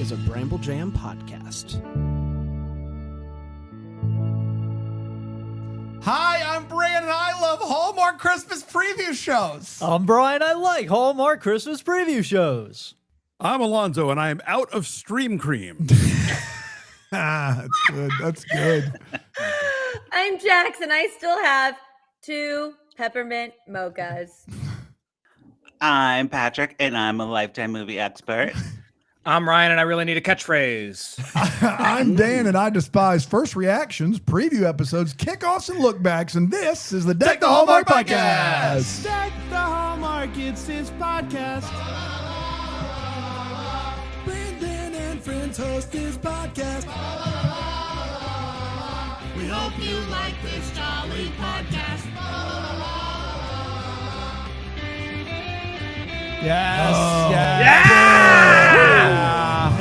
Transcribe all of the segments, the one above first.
is a Bramble Jam podcast. Hi, I'm Brandon. I love Hallmark Christmas preview shows. I'm Brian. I like Hallmark Christmas preview shows. I'm Alonzo, and I am out of stream cream. That's good. That's good. I'm Jackson. I still have 2 peppermint mochas. I'm Patrick, and I'm a Lifetime movie expert. I'm Ryan, and I really need a catchphrase. I'm Dan, and I despise first reactions, preview episodes, kickoffs, and lookbacks. And this is the Deck the Hallmark podcast. Deck the Hallmark, it's his podcast. Brandon and friends host this podcast. We hope you like this jolly podcast. Yes.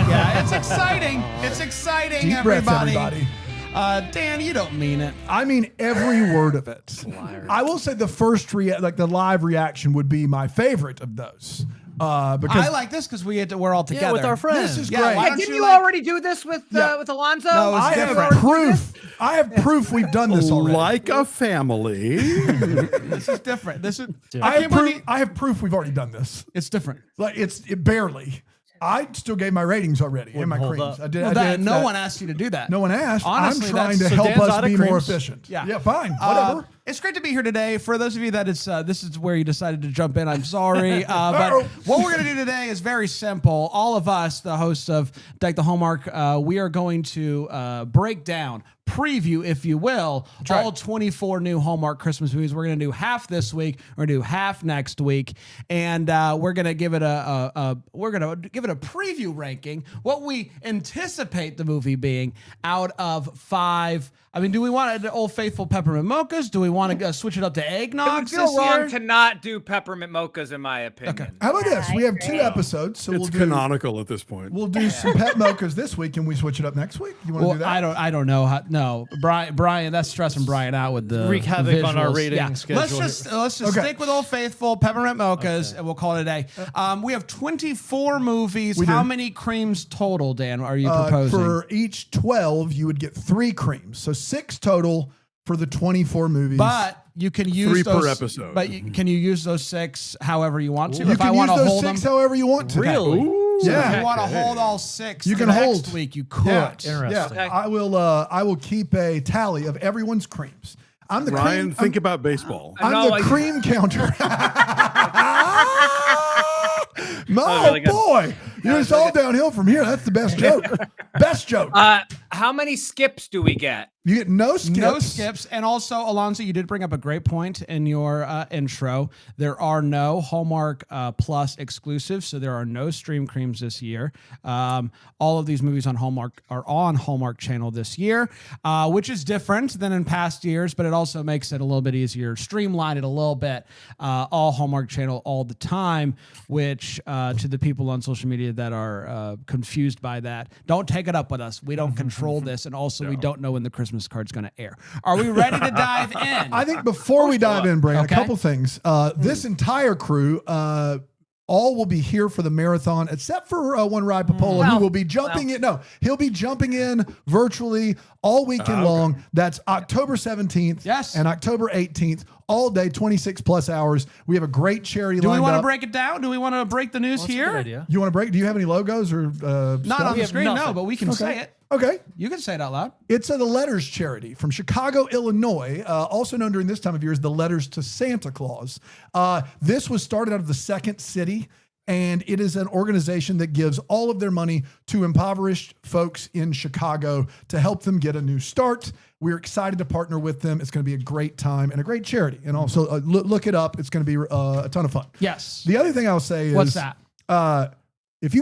Yeah, it's exciting. It's exciting, Deep breaths, everybody. everybody. Dan, you don't mean it. I mean every word of it. I will say the first the live reaction would be my favorite of those. Because I like this because we're all together. Yeah, with our friends. this is Yeah, great. why Yeah, don't didn't you you like- already do this with Yeah. with Alonzo? No, it's I different. have proof. I have proof we've done this already. Like a family. This is different. This is. I have proof we've already done this. It's different. Like it barely. I still gave my ratings already and my hold creams. up. I did. Well, I that, did no that. one asked you to do that. No one asked. Honestly, I'm trying to that's- help Dan's us out of be more creams. efficient. Yeah. Fine. Whatever. It's great to be here today. For those of you that this is where you decided to jump in, I'm sorry. But what we're going to do today is very simple. All of us, the hosts of Deck the Hallmark, we are going to break down, preview, if you will, all 24 new Hallmark Christmas movies. We're going to do half this week. We're going to do half next week, and we're going to give it a preview ranking. What we anticipate the movie being out of 5. I mean, do we want an Old Faithful peppermint mochas? Do we want to switch it up to It would eggnogs feel this wrong year? to not do peppermint mochas, in my opinion. Okay. How about this? I We have 2 agree. episodes, so It's canonical at this point. we'll do some pet mochas this week, and we switch it up next week. You want to Well, do that? I don't know. No, Brian, that's stressing Brian out with the Wreak havoc on our visuals. rating schedule Let's here. just Okay. stick with Old Faithful peppermint mochas, and we'll call it a day. We have 24 movies. We How do. many creams total, Dan? Are you proposing? For each 12, you would get 3 creams, so 6 total for the 24 movies. But you can use 3 those, per episode. But can you use those 6 however you want to? you if I can want use to those hold 6 them, however you want to. Really? so Yeah. if you want to hold all 6, You for can next hold. week. You could. Yeah. Interesting. Yeah, I will keep a tally of everyone's creams. I'm the Ryan, cream. think about baseball. I'm No, the I- cream counter. Oh really good. boy, it's all downhill from here. That's the best joke. Best joke. How many skips do we get? You get no skips. No skips. And also, Alonzo, you did bring up a great point in your intro. There are no Hallmark Plus exclusives, so there are no stream creams this year. All of these movies on Hallmark are on Hallmark Channel this year, which is different than in past years, but it also makes it a little bit easier, streamline it a little bit. All Hallmark Channel all the time, which to the people on social media that are confused by that, don't take it up with us. We don't control this, and also we don't know when the Christmas card's going to air. Are we ready to dive in? I think before we dive in, Brandon, Okay. a couple things. This entire crew, all will be here for the marathon, except for one Rye Popola, who will be jumping in. No, he'll be jumping in virtually all weekend long. That's October 17th Yes. and October 18th, all day, 26 plus hours. We have a great charity Do we lined want to up. break it down? Do we want to break the news That's a here? good idea. You want to break? Do you have any logos or Not stuff? on the have screen, no, nothing. but we can say it. Okay. You can say it out loud. It's the Letters charity from Chicago, Illinois, also known during this time of year as the Letters to Santa Claus. This was started out of the Second City, and it is an organization that gives all of their money to impoverished folks in Chicago to help them get a new start. We're excited to partner with them. It's going to be a great time and a great charity. And also look it up. It's going to be a ton of fun. Yes. The other thing I'll say is... What's that? If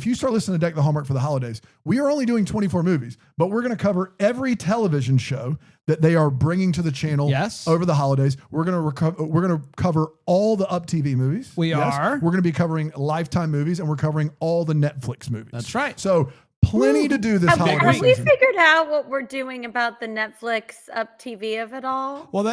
you start listening to Deck the Hallmark for the holidays, we are only doing 24 movies, but we're going to cover every television show that they are bringing to the channel over the holidays. We're going to cover all the Up TV movies. We are. We're going to be covering Lifetime movies, and we're covering all the Netflix movies. That's right. So Plenty to do this holiday Have we season. figured out what we're doing about the Netflix up TV of it all? Well,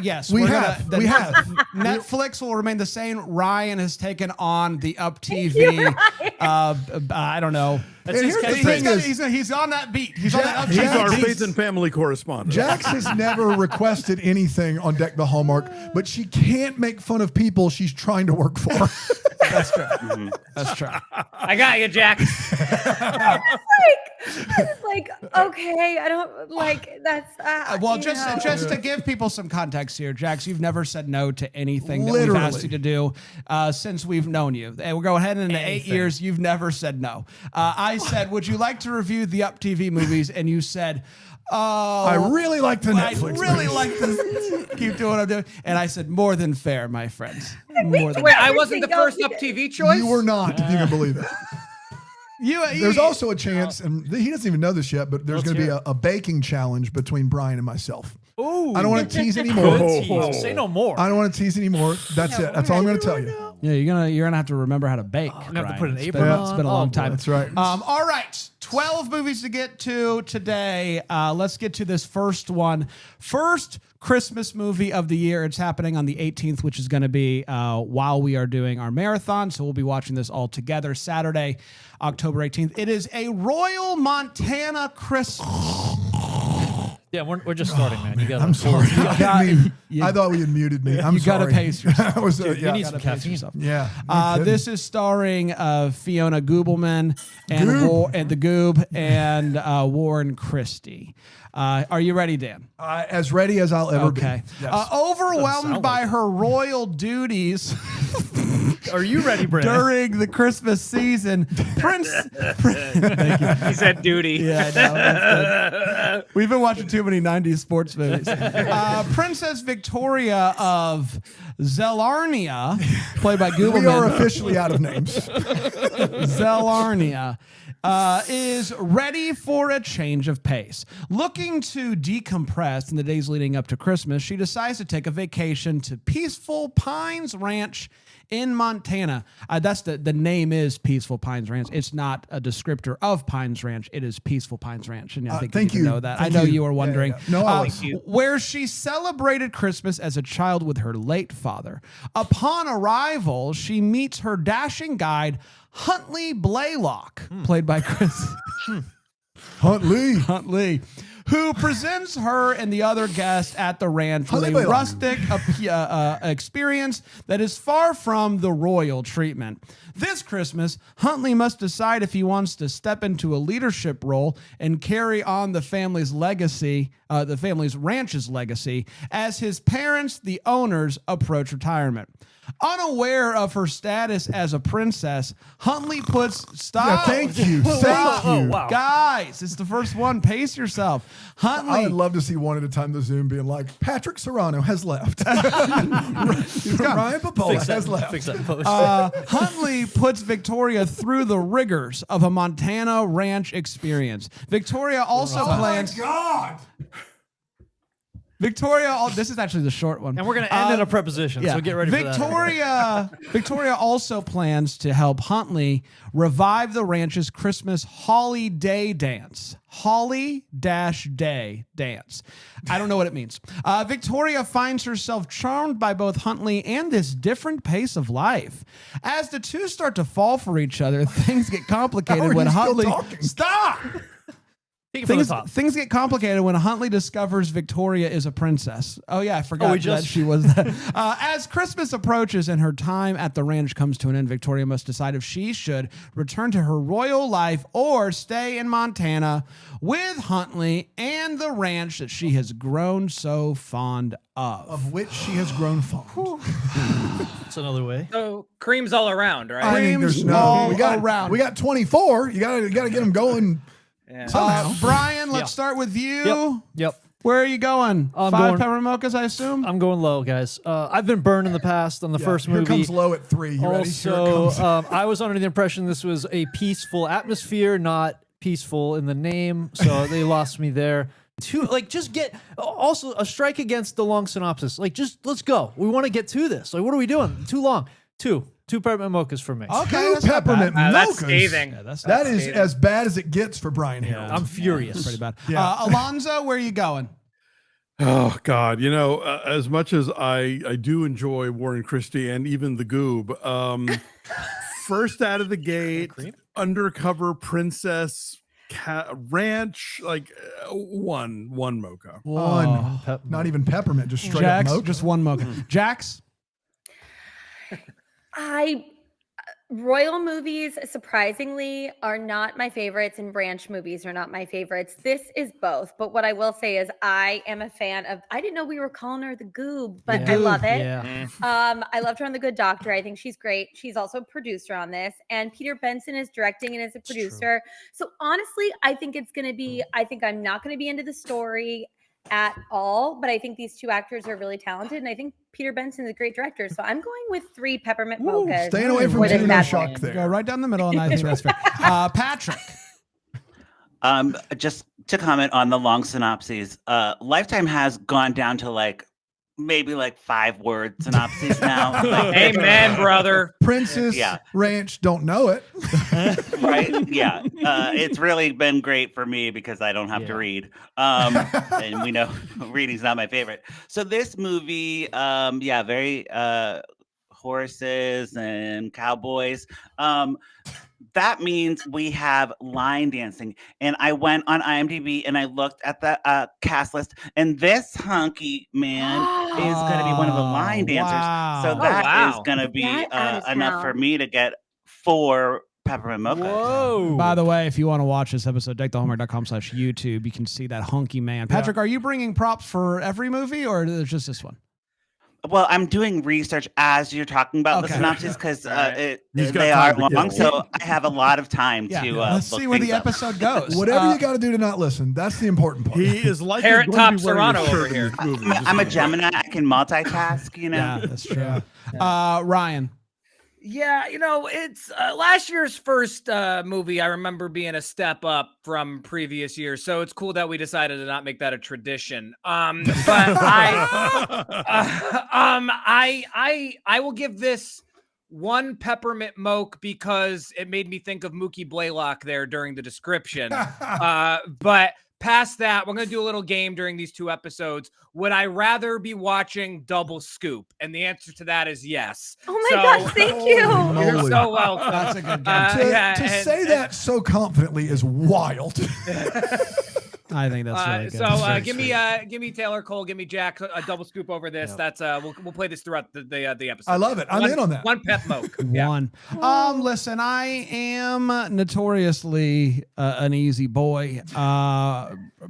yes, We we're have. gonna- We have. Netflix will remain the same. Ryan has taken on the Up TV. I don't know. That's And his here's the He's, thing catchphrase. got- he's on that beat. He's on that Up He's He's TV. our Jax- faith and family correspondent. Jax has never requested anything on Deck the Hallmark, but she can't make fun of people she's trying to work for. That's true. That's true. I got you, Jack. It's like, okay, I don't like that's. Well, you just know. just to give people some context here, Jax, you've never said no to anything that we've Literally. asked you to do since we've known you. And we're going ahead into 8 years. You've never said no. I said, "Would you like to review the Up TV movies?" And you said, "Oh, I really like the I'd Netflix. really movies. like to keep doing what I'm doing." And I said, "More than fair, my friends. More than Wait, fair." I wasn't the first Up TV choice? You were not, if you can believe it. There's you- also a chance, and he doesn't even know this yet, but there's going to be a baking challenge between Brian and myself. Ooh. I don't want to tease anymore. Good tease. Say no more. I don't want to tease anymore. That's it. That's all I'm going to tell you. Yeah, you're gonna have to remember how to bake. I'm gonna have to Brian. put an It's apron been- on. It's been a Oh, long boy. time. That's right. All right, 12 movies to get to today. Let's get to this first one. First Christmas movie of the year. It's happening on the 18th, which is going to be while we are doing our marathon. So we'll be watching this all together Saturday, October 18th. It is a Royal Montana Christmas. Yeah, we're just starting, man. You got. I'm sorry. I thought you had muted me. I'm you got to sorry. pace yourself. I was, You yeah. need some caffeine. Yeah. no kidding. This is starring Fiona Goobleman and the Goob and Warren Christie. Are you ready, Dan? As ready as I'll ever Okay. be. Yes. Overwhelmed by her royal duties Are you ready, Brad? during the Christmas season, Thank you. He said duty. Yeah, I know. That's good. We've been watching too many 90s sports movies. Princess Victoria of Zelarnia, played by We are Goobleman. officially out of names. Zelarnia is ready for a change of pace. Looking to decompress in the days leading up to Christmas, she decides to take a vacation to peaceful Pines Ranch in Montana. That's the name is Peaceful Pines Ranch. It's not a descriptor of Pines Ranch. It is Peaceful Pines Ranch. And I think thank you even you. know that. Thank I know you. you were wondering. Yeah. No, I was. Where she celebrated Christmas as a child with her late father. Upon arrival, she meets her dashing guide, Huntley Blaylock, played by Chris Huntley, who presents her and the other guests at the ranch with Huntley a Blaylock. rustic experience that is far from the royal treatment. This Christmas, Huntley must decide if he wants to step into a leadership role and carry on the family's legacy, the family's ranch's legacy, as his parents, the owners, approach retirement. Unaware of her status as a princess, Huntley puts Yeah, thank you. Thank you. wow. Guys, it's the first one. Pace yourself. I Huntley. would love to see one at a time the Zoom being like, Patrick Serrano has left. Ryan Popola has left. Fix that post. Huntley puts Victoria through the rigors of a Montana ranch experience. Victoria also plans. God. This is actually the short one. and we're gonna end in a preposition, so get ready for that. Victoria also plans to help Huntley revive the ranch's Christmas Holly Day dance. Holly-Day dance. I don't know what it means. Victoria finds herself charmed by both Huntley and this different pace of life. As the two start to fall for each other, things get complicated How are when you still Huntley. talking? Stop! Take it from the top. Things get complicated when Huntley discovers Victoria is a princess. Oh, yeah, I forgot that she was that. As Christmas approaches and her time at the ranch comes to an end, Victoria must decide if she should return to her royal life or stay in Montana with Huntley and the ranch that she has grown so fond of. Of which she has grown fond. That's another way. So creams all around, right? I mean, Creams there's no. all We got around. We got 24. You gotta get them going. Somehow. Brian, let's Yeah. start with you. Yep. Where are you going? I'm 5 going- peppermint mochas, I assume? I'm going low, guys. I've been burned in the past on the first Here movie. comes low at 3. You ready? Here it Also, comes. I was under the impression this was a peaceful atmosphere, not peaceful in the name. So they lost me there. Also a strike against the long synopsis. Like, just let's go. We want to get to this. Like, what are we doing? Too long. 2. 2 peppermint mochas for me. Okay, Two that's not bad. peppermint That's mochas. scathing. Yeah, that's That is scathing. as bad as it gets for Brian Harold. I'm furious. pretty bad. Yeah. Alonzo, where are you going? Oh God, as much as I do enjoy Warren Christie and even the Goob, first out of the gate, undercover princess ranch, like one mocha. One. Pep- Not even peppermint, just straight Jax, up mocha. just one mocha. Jax? Royal movies, surprisingly, are not my favorites, and branch movies are not my favorites. This is both. But what I will say is I am a fan of, I didn't know we were calling her the Goob, but I love it. Yeah. I loved her on The Good Doctor. I think she's great. She's also a producer on this. And Peter Benson is directing and is a producer. So honestly, I think it's going to be, I think I'm not going to be into the story at all, but I think these two actors are really talented, and I think Peter Benson's a great director. So I'm going with 3 peppermint mochas. Staying away from for this tuna bad shock boy. there. Go right down the middle, and I think that's fair. Patrick. Just to comment on the long synopses, Lifetime has gone down to maybe 5-word synopses now. Amen, brother. Princess Yeah. Ranch, don't know it. Right? Yeah. It's really been great for me because I don't have to read. And we know reading's not my favorite. So this movie, very horses and cowboys. That means we have line dancing. And I went on IMDb and I looked at the cast list, and this hunky man is going to be one of the line dancers. Wow. So Oh, that is wow. going to be Get out of enough for town. me to get 4 peppermint mochas. Whoa. By the way, if you want to watch this episode, deckthehallmark.com/YouTube, you can see that hunky man. Patrick, are you bringing props for every movie, or is it just this one? Well, I'm doing research as you're talking about the Okay. synopsis because He's got they time are to long, kill. so I have a lot of time to let's look see where the things up. episode goes. Whatever you got to do to not listen. That's the important part. He is likely Parrot going Top to be wearing Serrano a shirt over in here. this movie. I'm a Gemini. I can multitask, Yeah, that's true. Ryan. Yeah, it's last year's first movie. I remember being a step up from previous years, so it's cool that we decided to not make that a tradition. But I will give this 1 peppermint mocha because it made me think of Mookie Blaylock there during the description. But past that, we're going to do a little game during these 2 episodes. Would I rather be watching Double Scoop? And the answer to that is yes. Oh my gosh, thank you. Holy You're moly. so welcome. That's a good to say that so confidently is wild. I think that's really good. So give me Taylor Cole, give me Jack a double scoop over this. That's we'll play this throughout the episode. I love it. I'm in on that. 1 pep mocha. Yeah. One. Listen, I am notoriously an easy boy.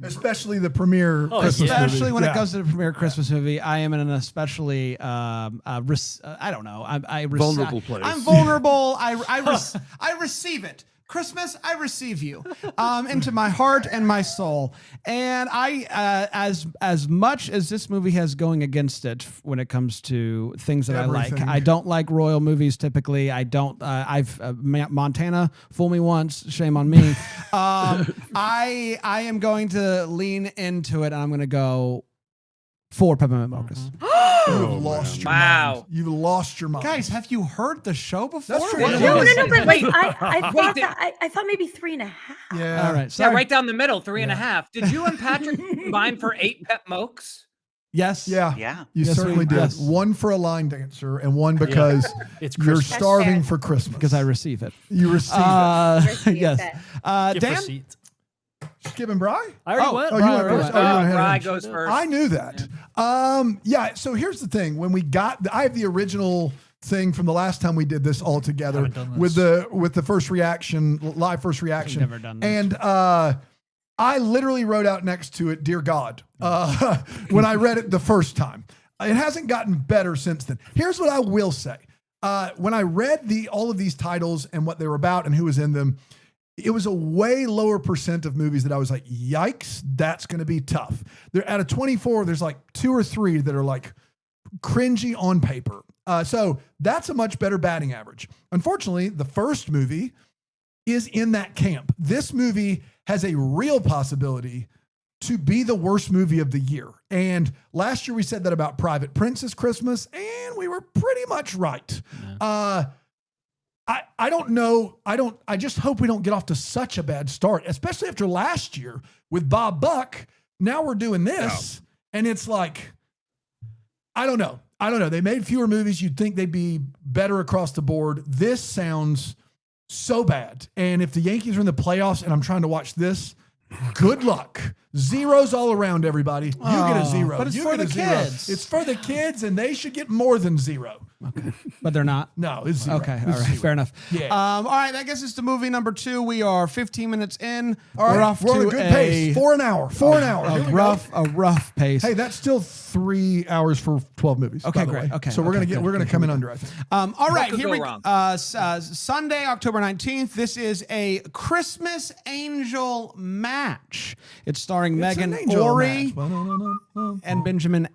Especially the premiere Christmas movie. Especially when it Yeah. goes to the premiere Christmas movie, I am in an especially I don't know. Vulnerable place. I'm vulnerable. I receive it. Christmas, I receive you into my heart and my soul. And I, as much as this movie has going against it when it comes to things that I Everything. like, I don't like royal movies typically. I don't. Montana, fool me once, shame on me. I am going to lean into it, and I'm going to go 4 peppermint mochas. You've lost your Wow. mind. You've lost your mind. Guys, have you heard the show before? That's true. What No, is No, it? but I Wait, thought that I thought maybe 3.5. Yeah. All right. Yeah, Sorry. right down the middle, 3.5. Did you and Patrick combine for 8 pep mochas? Yes. Yeah. Yeah. You Yes, certainly did. yes. 1 for a line dancer and 1 because It's you're Christmas. starving That's fair. for Christmas. Because I receive it. you receive it. Receive yes. it. Gift Dan. receipt. Skip and Bry? I already Oh, went. Oh, you went Right, first. right. Oh, you went ahead of Rye him. goes first. I knew that. Yeah. So here's the thing: when we got, I have the original thing from the last time we did this all together Haven't done with this. the first reaction, live first reaction. never done this. And I literally wrote out next to it, "Dear God," when I read it the first time. It hasn't gotten better since then. Here's what I will say: when I read all of these titles and what they were about and who was in them, it was a way lower percent of movies that I was like, yikes, that's going to be tough. There, out of 24, there's like 2 or 3 that are like cringy on paper. So that's a much better batting average. Unfortunately, the first movie is in that camp. This movie has a real possibility to be the worst movie of the year. And last year we said that about Private Princess Christmas, and we were pretty much right. I don't know. I just hope we don't get off to such a bad start, especially after last year with Bob Buck. Now we're doing this, and it's like, I don't know. They made fewer movies. You'd think they'd be better across the board. This sounds so bad. And if the Yankees are in the playoffs and I'm trying to watch this, good luck. Zeros all around, everybody. You get a zero. But it's You for get the a zero. kids. It's for the kids, and they should get more than zero. Okay. But they're not. No, it's zero. Okay, It's all right, zero. fair enough. Yeah. All right, that gets us to movie number 2. We are 15 minutes in. All right, we're off we're on to a good pace. 4 an hour. 4 an hour. Here we go. A rough pace. Hey, that's still 3 hours for 12 movies. Okay, by the great. way. Okay, So we're okay, gonna come in under, I think. All right, could here go we wrong? Sunday, October 19th. This is a Christmas Angel match. It's starring It's an Megan angel Ory match. and Benjamin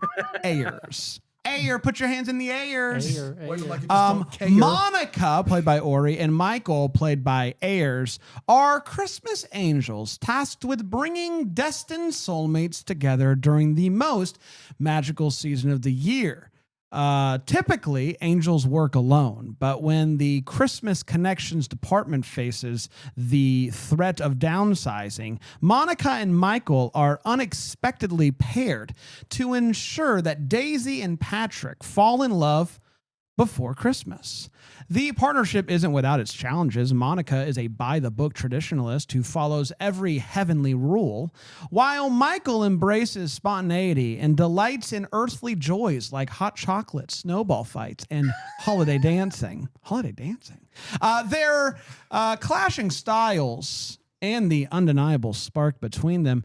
Ayers. Ayer, put your hands in the Ayers. Like it just spelled K-er. Monica, played by Ori, and Michael, played by Ayers, are Christmas angels tasked with bringing destined soulmates together during the most magical season of the year. Typically, angels work alone, but when the Christmas Connections department faces the threat of downsizing, Monica and Michael are unexpectedly paired to ensure that Daisy and Patrick fall in love before Christmas. The partnership isn't without its challenges. Monica is a by-the-book traditionalist who follows every heavenly rule, while Michael embraces spontaneity and delights in earthly joys like hot chocolate, snowball fights, and holiday dancing. Their clashing styles and the undeniable spark between them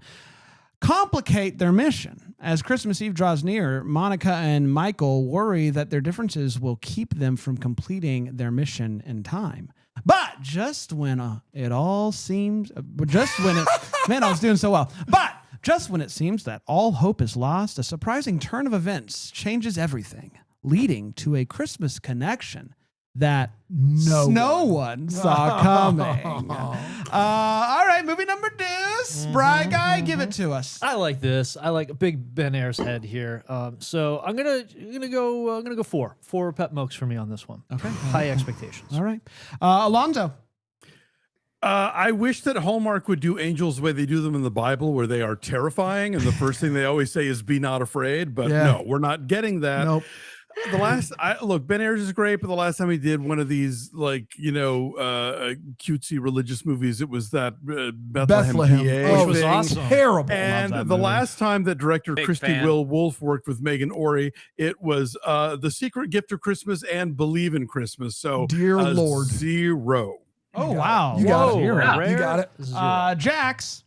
complicate their mission. As Christmas Eve draws near, Monica and Michael worry that their differences will keep them from completing their mission in time. But just when it all seems, man, I was doing so well. But just when it seems that all hope is lost, a surprising turn of events changes everything, leading to a Christmas connection that no one saw coming. All right, movie number 2. Spry Guy, give it to us. I like this. I like a big Ben Ayers head here. So I'm gonna go 4. 4 pep mokes for me on this one. Okay. High expectations. All right. Alonzo. I wish that Hallmark would do angels the way they do them in the Bible, where they are terrifying, and the first thing they always say is "Be not afraid." But no, we're not getting that. Nope. Look, Ben Ayers is great, but the last time he did one of these, cutesy religious movies, it was that Bethlehem, PA, which was thing. awesome. Terrible. And that the movie. last time that director Big Christy fan. Will Wolf worked with Megan Ory, it was The Secret Gift of Christmas and Believe in Christmas. So, Dear Lord. 0. Oh, wow. You got it. Whoa, Rare. You got it. Jax.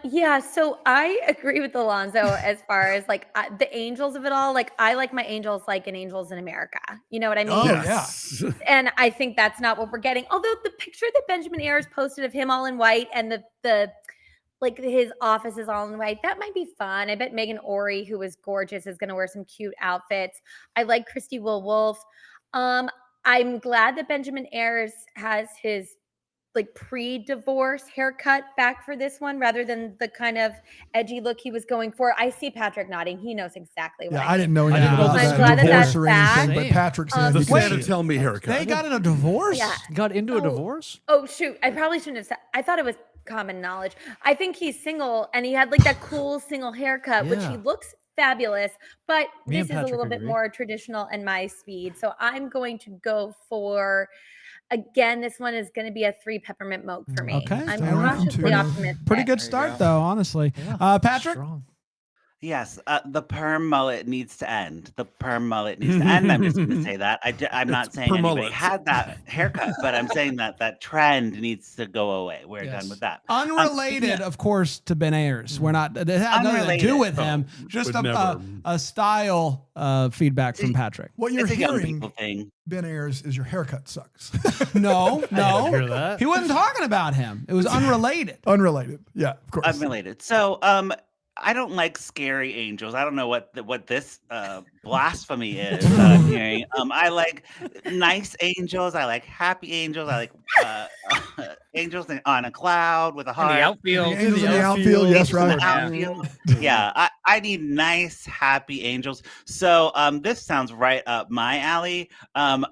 Yeah, so I agree with Alonzo as far as the angels of it all. Like, I like my angels like in Angels in America. You know what I mean? Oh, Yes. And I think that's not what we're getting. Although the picture that Benjamin Ayers posted of him all in white and the his office is all in white, that might be fun. I bet Megan Ory, who is gorgeous, is going to wear some cute outfits. I like Christy Will Wolf. I'm glad that Benjamin Ayers has his pre-divorce haircut back for this one rather than the kind of edgy look he was going for. I see Patrick nodding. He knows exactly what Yeah, I I didn't know I anything didn't know about this I'm glad that divorce that's or back. anything, but Patrick said The he could see Santa it. Tell Me haircut. They got in a divorce? Yeah. Got into a Oh. divorce? Oh, shoot. I probably shouldn't have said. I thought it was common knowledge. I think he's single and he had that cool single haircut, which he Yeah. looks fabulous, but Me and this is a Patrick little bit agree. more traditional and my speed. So I'm going to go for, again, this one is going to be a 3 peppermint moke for me. Okay. I'm All right, cautiously pretty- optimistic. Pretty good There you start, go. though, honestly. Yeah, Patrick? strong. Yes, the perm mullet needs to end. The perm mullet needs to end. I'm just going to say that. I'm not saying anybody permullet. had that haircut, but I'm saying that trend needs to go away. We're Yes. done with that. Unrelated, of course, to Ben Ayers. We're not. It had nothing to Unrelated. do with him. Just would never. a style feedback from Patrick. What you're It's a young hearing, people thing. Ben Ayers, is your haircut sucks. No, Hear no. that? He wasn't talking about him. It was unrelated. Unrelated. Yeah, of course. Unrelated. So, I don't like scary angels. I don't know what this blasphemy is that I'm hearing. I like nice angels. I like happy angels. I like angels on a cloud with a In heart. the outfield. The angels in the outfield. Yes, Angels in right. the outfield. Yeah, I need nice, happy angels. So this sounds right up my alley.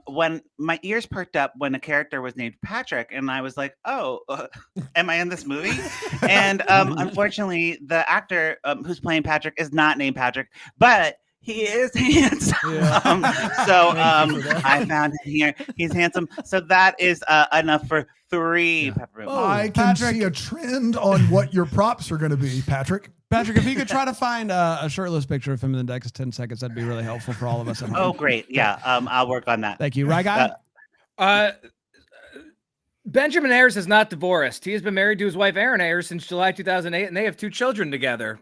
When my ears perked up when a character was named Patrick, and I was like, oh, am I in this movie? And unfortunately, the actor who's playing Patrick is not named Patrick, but he is handsome. I found him here. He's handsome. So that is enough for 3 peppermint. I can see a trend on what your props are going to be, Patrick. Patrick, if you could try to find a shirtless picture of him in the next 10 seconds, that'd be really helpful for all of us at home. Oh, great. Yeah, I'll work on that. Thank you. Right, guy? Benjamin Ayers is not divorced. He has been married to his wife, Erin Ayers, since July 2008, and they have 2 children together.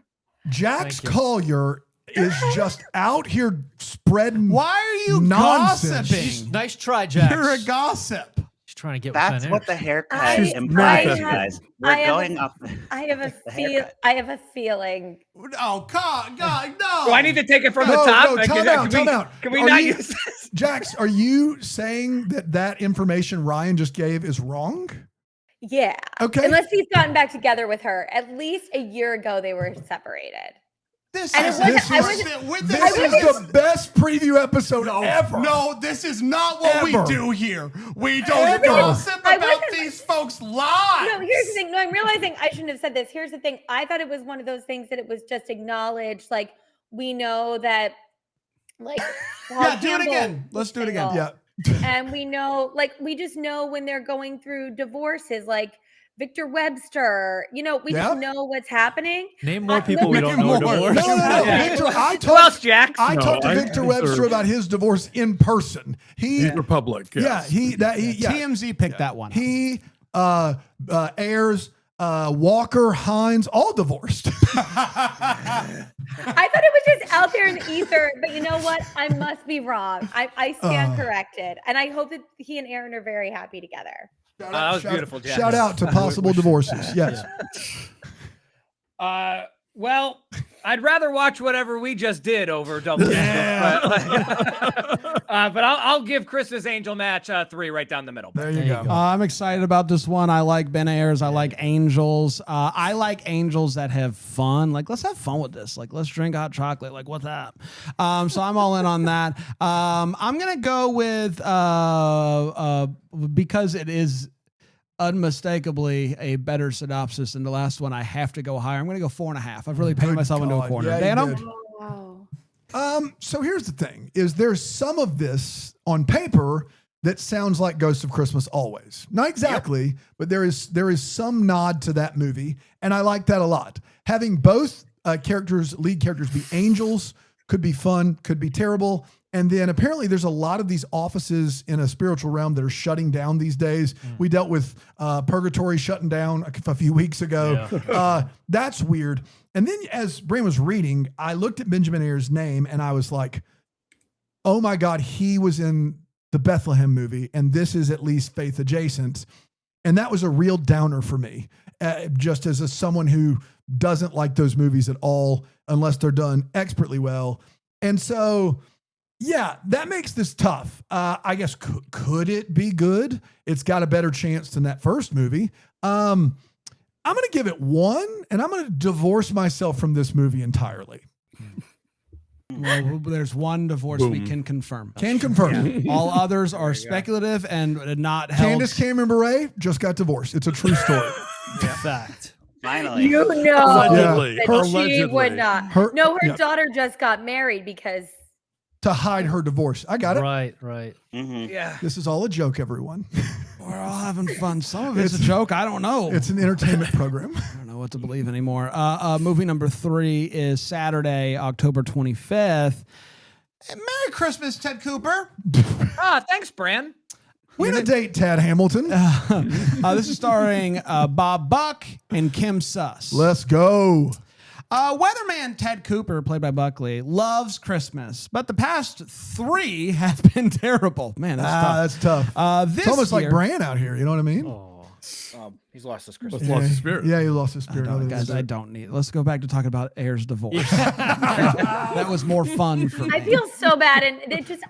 Jax Collier is just out here spreading. Why are you nonsense. gossiping? Nice try, Jax. You're a gossip. She's trying to get That's with what the haircut She's implies, manifesting. guys. We're going off. I have a haircut. I have a feeling. Oh, God, no. Do I need to take it from No, the top? no, time out. Can we Are not you- use this? Jax, are you saying that information Ryan just gave is wrong? Yeah. Okay. Unless he's gotten back together with her. At least a year ago, they were separated. This And it is, wasn't- this I is, wasn't- with This this is the best preview episode ever. No, this is not what Ever. we do here. We don't Ever. gossip I about wasn't- these folks' lives. No, here's the thing. No, I'm realizing I shouldn't have said this. Here's the thing. I thought it was one of those things that it was just acknowledged. Like, we know that, like, Paul Yeah, do it Campbell again. Let's do it again. single. Yeah. And we know, like, we just know when they're going through divorces, like Victor Webster, we Yeah. just know what's happening. Name more people we don't know. more. Divorce. No. Yeah. Victor, I Who else, talked, Jax? I talked to I- Victor Webster about his divorce in person. He's Republic. Yes. TMZ picked that one. He Ayers, Walker, Hines, all divorced. I thought it was just out there in the ether, but you know what? I must be wrong. I stand corrected. And I hope that he and Aaron are very happy together. That was beautiful, Jax. Shout out to possible divorces. Yes. Well, I'd rather watch whatever we just did over double. But I'll give Christmas Angel match 3 right down the middle. There you go. I'm excited about this one. I like Ben Ayers. I like angels. I like angels that have fun. Like, let's have fun with this. Like, let's drink hot chocolate. Like, what's that? So I'm all in on that. I'm gonna go with because it is unmistakably a better synopsis than the last one. I have to go higher. I'm gonna go 4.5. I've really painted Good myself into a God. corner. Yeah, you Dano? did. Wow. So here's the thing: is there's some of this on paper that sounds like Ghost of Christmas Always. Not exactly, but there is some nod to that movie, and I like that a lot. Having both lead characters be angels could be fun, could be terrible. And then apparently there's a lot of these offices in a spiritual realm that are shutting down these days. We dealt with Purgatory shutting down a few weeks ago. Yeah. That's weird. And then as Brain was reading, I looked at Benjamin Ayers' name and I was like, oh my God, he was in the Bethlehem movie. And this is at least faith adjacent. And that was a real downer for me, just as someone who doesn't like those movies at all, unless they're done expertly well. And so, yeah, that makes this tough. I guess, could it be good? It's got a better chance than that first movie. I'm going to give it 1, and I'm going to divorce myself from this movie entirely. Well, there's one divorce we can confirm. Can confirm. All others are speculative and not held. Candace Cameron Bure just got divorced. It's a true story. Fact. Finally. You know Allegedly. that she Allegedly. would not. Her- No, her yeah. daughter just got married because To hide her divorce. I got it. Right. Mhm. Yeah. This is all a joke, everyone. We're all having fun. Some of it's a joke. I don't know. It's an entertainment program. I don't know what to believe anymore. Movie number 3 is Saturday, October 25th. Hey, Merry Christmas, Ted Cooper. Thanks, Bran. Win a date, Tad Hamilton. This is starring Bob Buck and Kim Suss. Let's go. Weatherman Ted Cooper, played by Buckley, loves Christmas, but the past 3 have been terrible. Man, that's tough. That's tough. This It's almost like year- Bran out here. You know what I mean? He's lost his Christmas. Let's lost his spirit. Yeah, he lost his spirit. Guys, I don't need. Let's go back to talking about Air's divorce. That was more fun for me. I feel so bad, and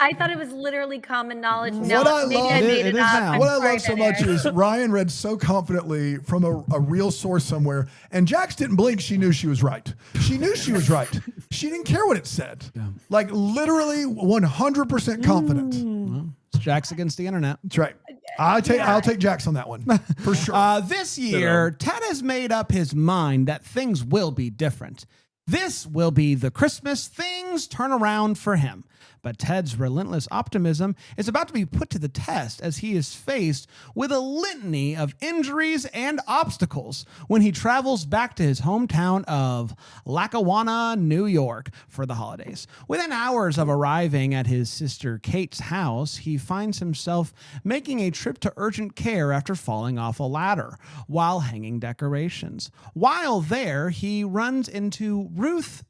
I thought it was literally common knowledge. No, What I maybe love- I made It it is up. now. I'm What I sorry, love so Ben much Ayers. is Ryan read so confidently from a real source somewhere, and Jax didn't blink. She knew she was right. She knew she was right. She didn't care what it said. Like literally 100% confident. It's Jax against the internet. That's right. I'll take Jax on that one for sure. This year, Ted has made up his mind that things will be different. This will be the Christmas things turn around for him. But Ted's relentless optimism is about to be put to the test as he is faced with a litany of injuries and obstacles when he travels back to his hometown of Lackawanna, New York for the holidays. Within hours of arriving at his sister Kate's house, he finds himself making a trip to urgent care after falling off a ladder while hanging decorations. While there, he runs into Ruth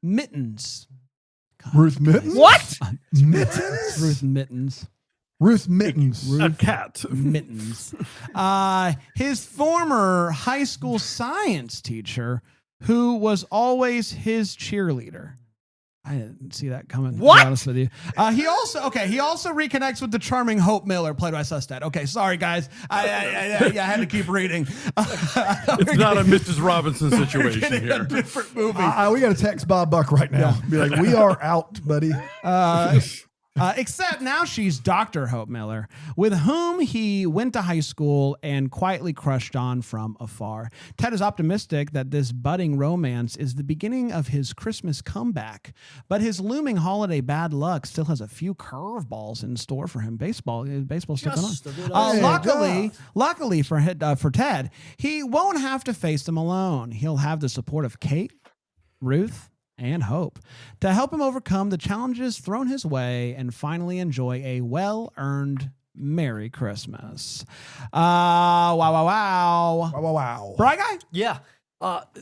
Mittens. Ruth Mittens? What? Mittens? Ruth Mittens. Ruth Mittens. A cat. Mittens. His former high school science teacher, who was always his cheerleader. I didn't see that coming. What? To be honest with you. He also reconnects with the charming Hope Miller, played by Sustad. Okay, sorry guys. I had to keep reading. It's not a Mrs. Robinson situation A here. different movie. We got to text Bob Buck right now. Be like, we are out, buddy. Except now she's Dr. Hope Miller, with whom he went to high school and quietly crushed on from afar. Ted is optimistic that this budding romance is the beginning of his Christmas comeback, but his looming holiday bad luck still has a few curveballs in store for him. Baseball's still Just a going bit on. of- Luckily for Ted, he won't have to face them alone. He'll have the support of Kate, Ruth, and Hope to help him overcome the challenges thrown his way and finally enjoy a well-earned Merry Christmas. Wow. Wow. Bry Guy? Yeah.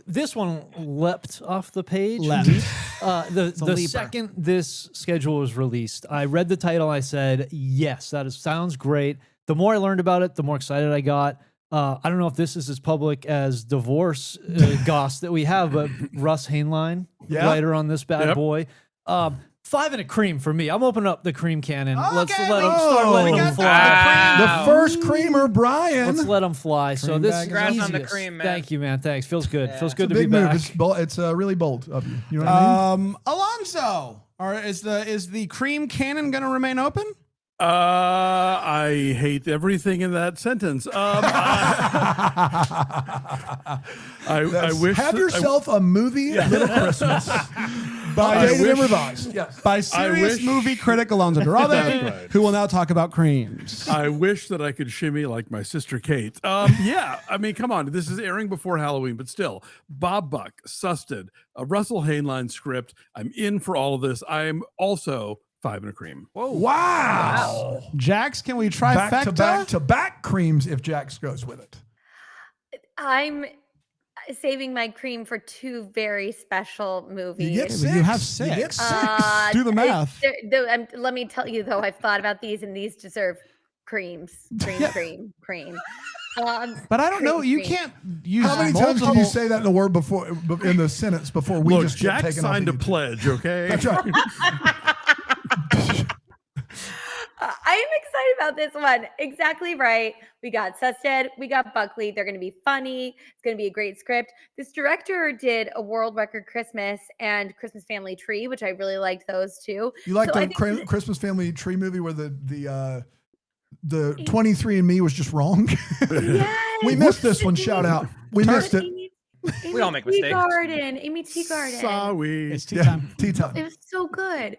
This one leapt off the page. Leapt. The leaper. second this schedule was released, I read the title. I said, yes, sounds great. The more I learned about it, the more excited I got. I don't know if this is as public as divorce goss that we have, but Russ Hainline, writer on this bad boy. 5 and a cream for me. I'm opening up the cream cannon. Let's Okay, let we- them start letting we them got fly. The first creamer, Brian. Let's let them fly. So Cream this bag. is Congrats on the easiest. cream, man. Thank you, man. Thanks. Feels good. Feels good It's to a be big move. back. It's really bold of you. You know what I mean? Alonzo, is the cream cannon going to remain open? I hate everything in that sentence. I wish Have that- yourself a movie Little Christmas by Dated and Revised. Yes. By serious wish- movie critic Alonzo Durabe, That's right. who will now talk about creams. I wish that I could shimmy like my sister Kate. Yeah, I mean, come on. This is airing before Halloween, but still, Bob Buck, Susted, a Russell Hainline script. I'm in for all of this. I'm also 5 and a cream. Wow. Jax, can we trifecta? Back to back creams if Jax goes with it. I'm saving my cream for 2 very special movies. You get but six. you have You get 6. six. Do the math. Let me tell you, though, I've thought about these, and these deserve creams. Cream. But I don't know. You cream. can't use How many times did you say that in the word before in the sentence before we Look, just get Jack taken off signed a of YouTube? pledge, okay? That's right. I am excited about this one. Exactly right. We got Susted, we got Buckley. They're going to be funny. It's going to be a great script. This director did a World Record Christmas and Christmas Family Tree, which I really liked those two. You like So I the think Christmas Family Tree movie where the 23andMe was just wrong? Yes. We missed this one. Shout out. We missed it. We all make mistakes. Amy Teagarden. Sorry. It's tea time. Tea time. It was so good.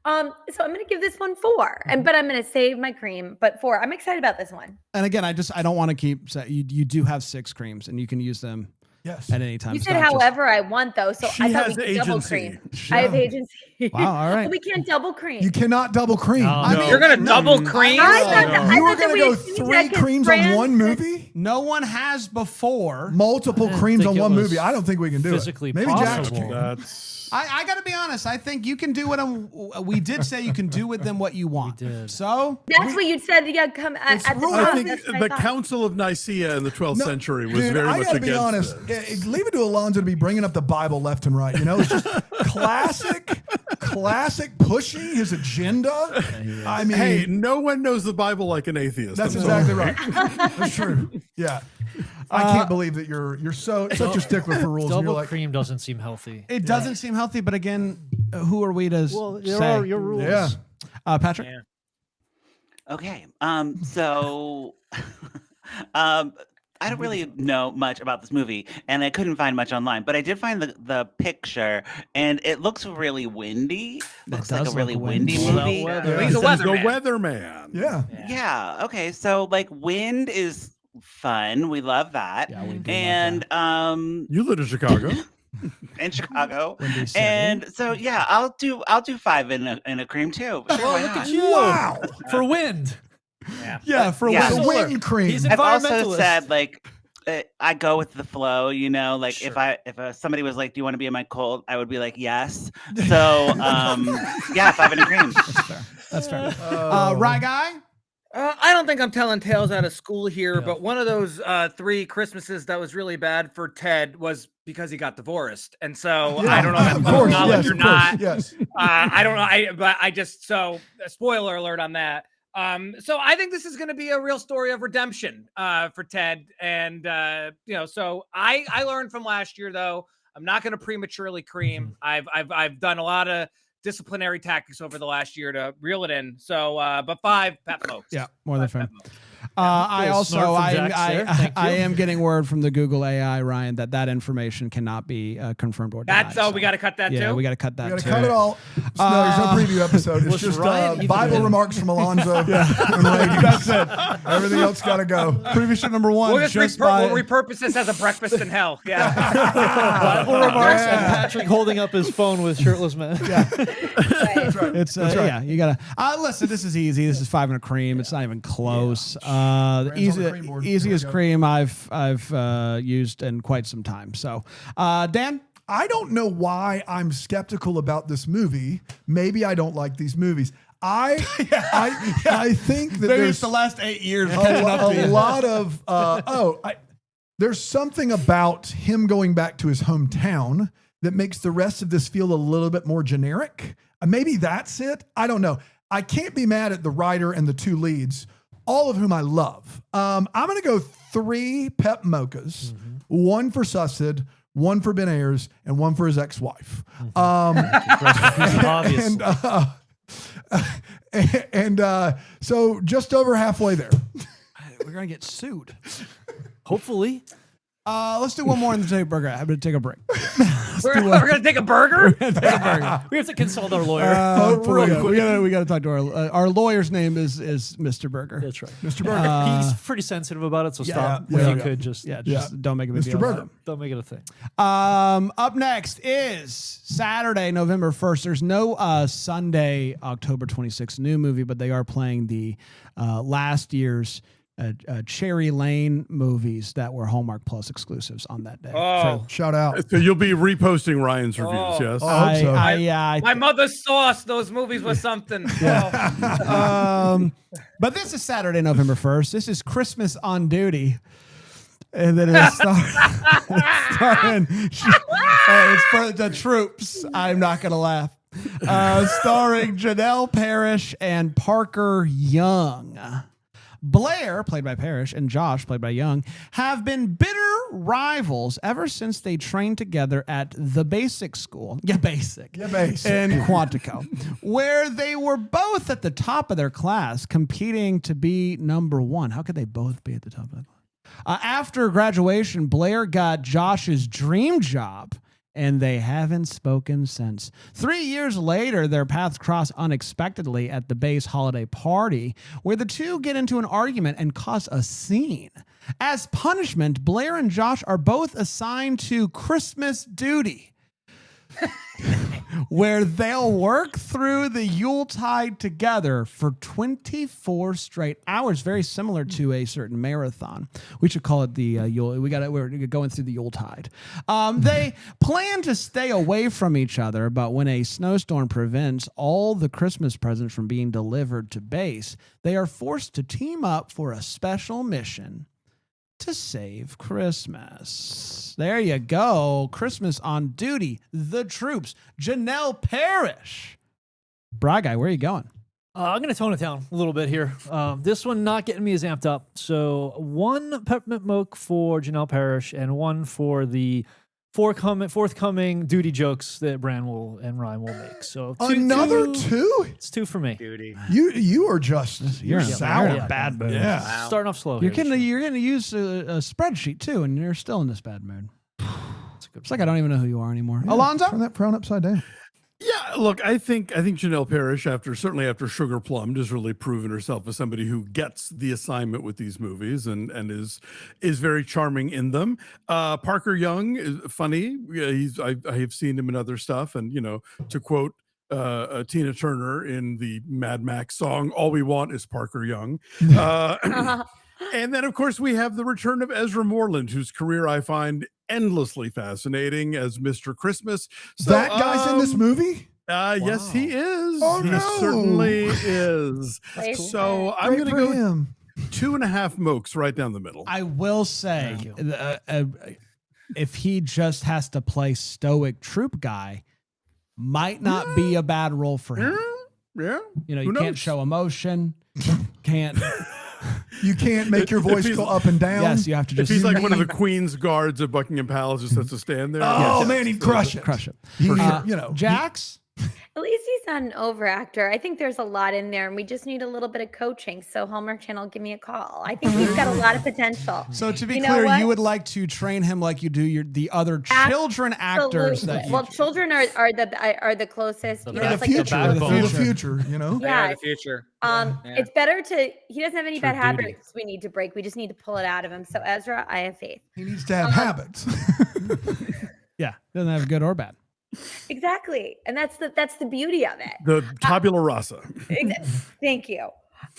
So I'm going to give this one 4, but I'm going to save my cream. But 4. I'm excited about this one. And again, I don't want to keep you do have 6 creams and you can use them Yes. at any time. You It's said not just- however I want, though. So She I thought we has could double agency. cream. I have agency. Wow, all right. But we can't double cream. You cannot double cream. No. I mean, You're gonna double cream? I thought that- You I were thought that going to we go agreed 3 that 'cause creams on Fran one said- movie? No one has before. Multiple I didn't creams think on it one was movie. I don't think we can do physically it. Maybe Jax possible. can. That's I got to be honest. I think you can do what we did say you can do with them what you want. We did. So That's what you said. Yeah, come at the rule. top. I think That's what I the thought. Council of Nicaea in the 12th century was Dude, very I much gotta against be honest. this. Leave it to Alonzo to be bringing up the Bible left and right. You know, it's just classic pushing his agenda. I mean, Hey, no one knows the Bible like an atheist. that's I'm exactly sorry. right. That's true. Yeah, I can't believe that you're such a stickler for rules. And Double you're like, cream doesn't seem healthy. it doesn't seem healthy, but again, who are we to Well, there say? are your rules. yeah. Patrick? Okay. So I don't really know much about this movie, and I couldn't find much online, but I did find the picture, and it looks really windy. Looks like does a really look windy windy. movie. Yeah. He's a The weatherman. weatherman. Yeah. Yeah. Okay. So like wind is fun. We love that. Yeah, we do love And You live in Chicago. in Chicago. Windy City. And so yeah, I'll do 5 in a cream too. Sure, why Look not? at you. Wow. For wind. Yeah, for Yeah. The wind cream. He's I've also environmentalist. said like I go with the flow, you know. Like if somebody was like, "Do you want to be in my cult?" I would be like, "Yes." So yeah, 5 in a cream. That's fair. Oh. Right guy? I don't think I'm telling tales out of school here, but one of those 3 Christmases that was really bad for Ted was because he got divorced, and so Yeah, I don't know if of that's course, knowledge yes, or of course, not. yes. I don't know. But I just spoiler alert on that. So I think this is going to be a real story of redemption for Ted, and so I learned from last year though. I'm not going to prematurely cream. I've done a lot of disciplinary tactics over the last year to reel it in. So, but 5 Pep Mokes. Yeah, more than 5 fair. Pep Mokes. I Little also snort from Jax there. Thank I you. am getting word from the Google AI, Ryan, that information cannot be confirmed or denied. That's we got to cut that yeah, too. we got to cut that We got to too. cut it all. No, there's no preview episode. It's Was just Ryan even Bible in? remarks from Alonzo. And Ray. That's it. Everything else got to go. Previous show number 1. We'll just just by, we'll repurpose this as a breakfast in hell. Yeah. Bible remarks Yeah. and Patrick holding up his phone with shirtless man. That's right. it's yeah, you gotta listen. This is easy. This is 5 and a cream. It's not even close. on the cream board. Here we Easiest go. cream I've used in quite some time. So, Dan, I don't know why I'm skeptical about this movie. Maybe I don't like these movies. I think that maybe there's it's the last 8 years. a lot of there's something about him going back to his hometown that makes the rest of this feel a little bit more generic. Maybe that's it. I don't know. I can't be mad at the writer and the 2 leads, all of whom I love. I'm going to go 3 Pep Mochas, 1 for Sussid, 1 for Ben Ayers, and 1 for his ex-wife. Obviously. So just over halfway there. We're gonna get sued. Hopefully. Let's do one more and then take a burger. I'm gonna take a break. We're going to take a burger. We have to consult our lawyer. Real quick. We gotta talk to our lawyer's name is Mr. Burger. That's right. Mr. Burger. He's pretty sensitive about it, so stop yeah, when yeah. you could. Just Don't make a big Mr. deal about Burger. don't make it a thing. it. Up next is Saturday, November 1st. There's no Sunday, October 26th new movie, but they are playing the last year's Cherry Lane movies that were Hallmark Plus exclusives on that day. Oh. Shout out. So you'll be reposting Ryan's reviews, Oh. yes? I hope so. My mother's sauce. Those movies were something. Oh. But this is Saturday, November 1st. This is Christmas on Duty. And then it's starring, it's for the troops. I'm not going to laugh. Starring Janelle Parrish and Parker Young. Blair, played by Parrish, and Josh, played by Young, have been bitter rivals ever since they trained together at the basic school. Basic. In Quantico, where they were both at the top of their class, competing to be number 1. How could they both be at the top of the class? After graduation, Blair got Josh's dream job, and they haven't spoken since. 3 years later, their paths cross unexpectedly at the base holiday party, where the two get into an argument and cause a scene. As punishment, Blair and Josh are both assigned to Christmas duty. where they'll work through the Yuletide together for 24 straight hours, very similar to a certain marathon. We should call it the Yule. We're going through the Yuletide. They plan to stay away from each other, but when a snowstorm prevents all the Christmas presents from being delivered to base, they are forced to team up for a special mission to save Christmas. There you go. Christmas on duty. The troops. Janelle Parrish. Bry Guy, where are you going? I'm going to tone it down a little bit here. This one not getting me as amped up. So 1 peppermint moke for Janelle Parrish and 1 for the forthcoming duty jokes that Bran and Ryan will make. So Another 2? It's 2 for me. Duty. You are just you're sour. You're in a bad mood. Yeah. Wow. Starting off slow. You're here, going to use a spreadsheet too, and you're still in this bad mood. It's like I don't even know who you are anymore. Yeah, Alonzo? turn that frown upside down. Yeah, look, I think Janelle Parrish, certainly after Sugar Plum, has really proven herself as somebody who gets the assignment with these movies and is very charming in them. Parker Young is funny. I have seen him in other stuff, and to quote Tina Turner in the Mad Max song, "All we want is Parker Young." And then, of course, we have the return of Ezra Moreland, whose career I find endlessly fascinating as Mr. Christmas. So, That guy's in this movie? Yes, he is. Oh, he no. certainly is. That's cool. So I'm Great going to for go him. 2.5 mokes right down the middle. I will say, if he just has to play stoic troop guy, might not be a bad role for him. Yeah. You Who can't knows? show emotion. Can't. You can't make your voice go up and down. Yes, you have to If just. he's like one of the Queen's guards at Buckingham Palace, just has to stand there. Oh, Yes. man, he'd crush it. Crush it. He, Uh, Jax? At least he's not an overactor. I think there's a lot in there, and we just need a little bit of coaching. So Hallmark Channel, give me a call. I think he's got a lot of potential. So to be You know clear, what? you would like to train him like you do the other children actors that you Well, children are the closest. You know, the it's like future. the For the future, They are Yeah. the future. Yeah. It's better to. He doesn't have any bad True duty. habits we need to break. We just need to pull it out of him. So Ezra, I have faith. He needs to have habits. yeah, doesn't have good or bad. Exactly, and that's the beauty of it. The tabula rasa. Thank you.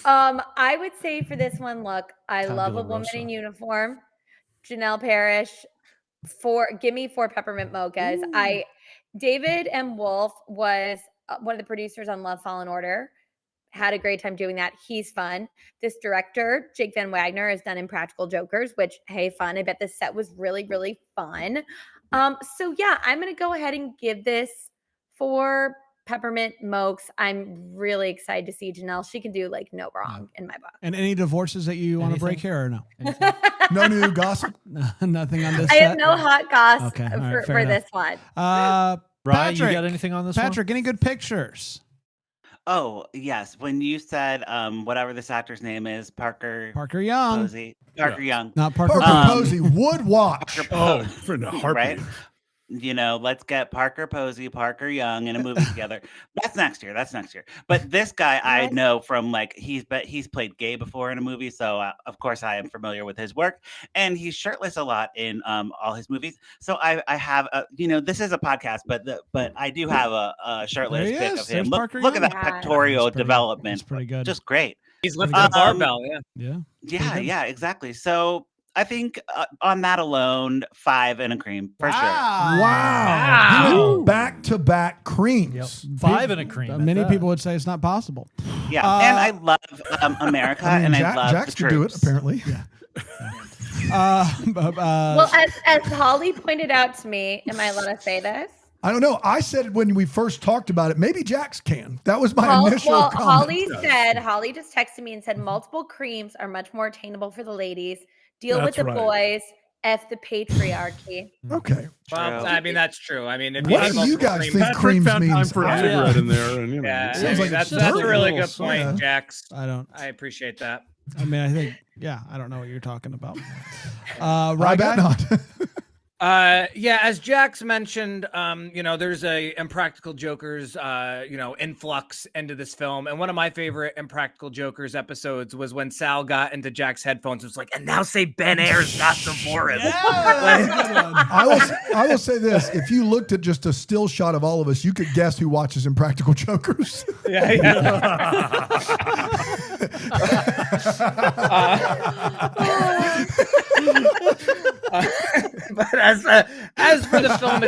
I would say for this one, look, I love a Tabula woman rasa. in uniform. Janelle Parrish. Give me 4 peppermint mochas. David M. Wolf was one of the producers on Love, Fallen Order. Had a great time doing that. He's fun. This director, Jake Van Wagner, has done Impractical Jokers, which, hey, fun. I bet this set was really, really fun. So yeah, I'm going to go ahead and give this 4 peppermint mokes. I'm really excited to see Janelle. She can do like no wrong in my book. And any divorces that you want to break Anything? here or no? No new gossip. Nothing on this I set? have no hot goss Okay, all right, fair for enough. this one. Ryan, Patrick, you got anything on this Patrick, any good pictures? Oh, yes. When you said whatever this actor's name is, Parker Young. Posey. Parker Young. Not Parker. Parker Um, Posey would watch. Parker Oh, Po- for a heartbeat. right? Let's get Parker Posey, Parker Young in a movie together. That's next year. But this guy I know from he's played gay before in a movie, so of course I am familiar with his work, and he's shirtless a lot in all his movies. So I have this is a podcast, but I do have a shirtless There he pic is. of him. There's Parker Look at Young. that Yeah. pectoral That's pretty- development. that's pretty good. Just great. He's lifting a barbell. Yeah. Yeah. Yeah, exactly. So I think on that alone, 5 and a cream for sure. Wow. He went back-to-back creams. 5 and a cream. at Many that. people would say it's not possible. Yeah, and I love America, I mean, and I love Jax the could do it, troops. apparently. Well, as Holly pointed out to me, am I allowed to say this? I don't know. I said when we first talked about it, maybe Jax can. That was my initial Well, comment. Holly just texted me and said multiple creams are much more attainable for the ladies. Deal with That's the right. boys. F the patriarchy. Okay. Well, True. I mean that's true. I mean, if What have do you multiple guys creams- think Patrick creams found time means? for a Yeah. cigarette in there, and Yeah, Sounds I mean, like that's it's a dirt. really good Soda. point, Jax. I don't. I appreciate that. I mean, I think. Yeah, I don't know what you're talking about. I Right bet guy? not. Yeah, as Jax mentioned, there's a Impractical Jokers, influx into this film. And one of my favorite Impractical Jokers episodes was when Sal got into Jack's headphones. It was like, and now say Ben Ayers, not Boris. I will say this: if you looked at just a still shot of all of us, you could guess who watches Impractical Jokers. But as for the film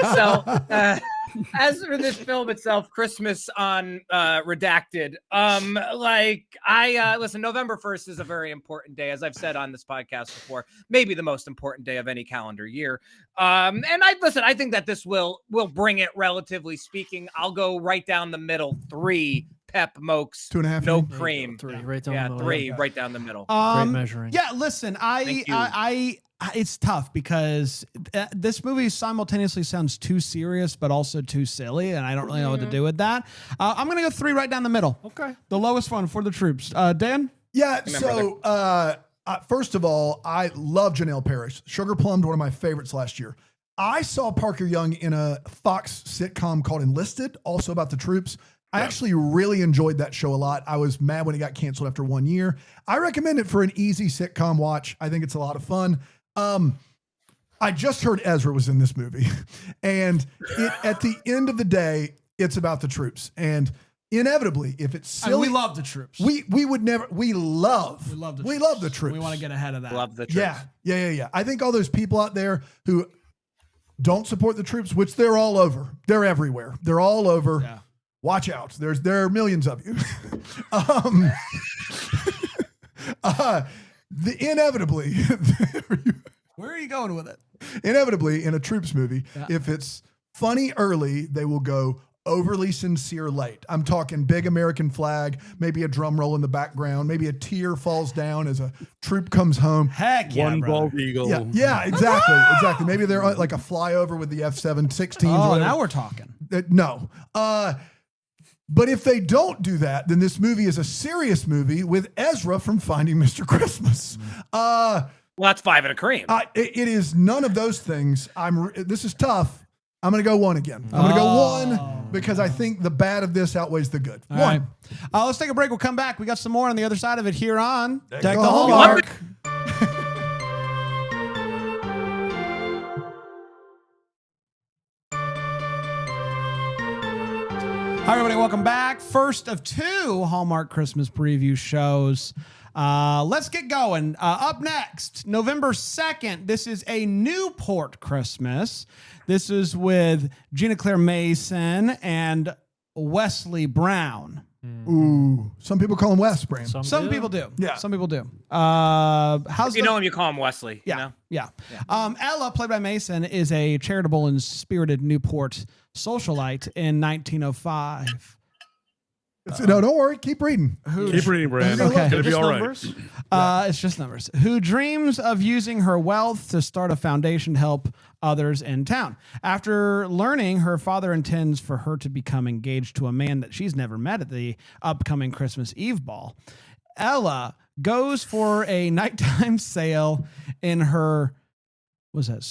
itself, Christmas on Redacted. Listen, November 1st is a very important day, as I've said on this podcast before, maybe the most important day of any calendar year. And I think that this will bring it, relatively speaking. I'll go right down the middle. 3 Pep Mokes, 2.5, no cream. 3 right down the middle. 3 right down the middle. Great measuring. Yeah, listen, I it's tough because this movie simultaneously sounds too serious, but also too silly, and I don't really know what to do with that. I'm going to go 3 right down the middle. Okay. The lowest one for the troops. Dan? Yeah, so first of all, I love Janelle Parrish. Sugar Plummed, one of my favorites last year. I saw Parker Young in a Fox sitcom called Enlisted, also about the troops. I actually really enjoyed that show a lot. I was mad when it got canceled after 1 year. I recommend it for an easy sitcom watch. I think it's a lot of fun. I just heard Ezra was in this movie, and at the end of the day, it's about the troops. And inevitably, if it's silly, we love the troops. We would never. We love the troops. We want to get ahead of that. Love the troops. Yeah. I think all those people out there who don't support the troops, which they're all over. They're everywhere. They're all over. Yeah. Watch out. There are millions of you. Inevitably, where are you going with it? Inevitably, in a troops movie, if it's funny early, they will go overly sincere late. I'm talking big American flag, maybe a drum roll in the background, maybe a tear falls down as a troop comes home. Heck yeah, One bald eagle. Yeah, exactly. Maybe they're like a flyover with the F-716s. Oh, now we're talking. No. But if they don't do that, then this movie is a serious movie with Ezra from Finding Mr. Christmas. Well, that's 5 and a cream. It is none of those things. This is tough. I'm going to go 1 again. I'm going to go 1 because I think the bad of this outweighs the good. All 1. right. Let's take a break. We'll come back. We got some more on the other side of it here on Deck the the Hallmark. Hi, everybody. Welcome back. First of 2 Hallmark Christmas preview shows. Let's get going. Up next, November 2nd, this is a Newport Christmas. This is with Gina Claire Mason and Wesley Brown. Ooh, some people call him Wes, Bram. Some people do. Yeah. Some people do. If you know him, you call him Wesley. Yeah. You know? Yeah. Ella, played by Mason, is a charitable and spirited Newport socialite in 1905. No, don't worry. Keep reading. Keep reading, Brand. Okay. It's going to be all right. Numbers? It's just numbers. Who dreams of using her wealth to start a foundation to help others in town. After learning her father intends for her to become engaged to a man that she's never met at the upcoming Christmas Eve ball, Ella goes for a nighttime sail in her, what's that,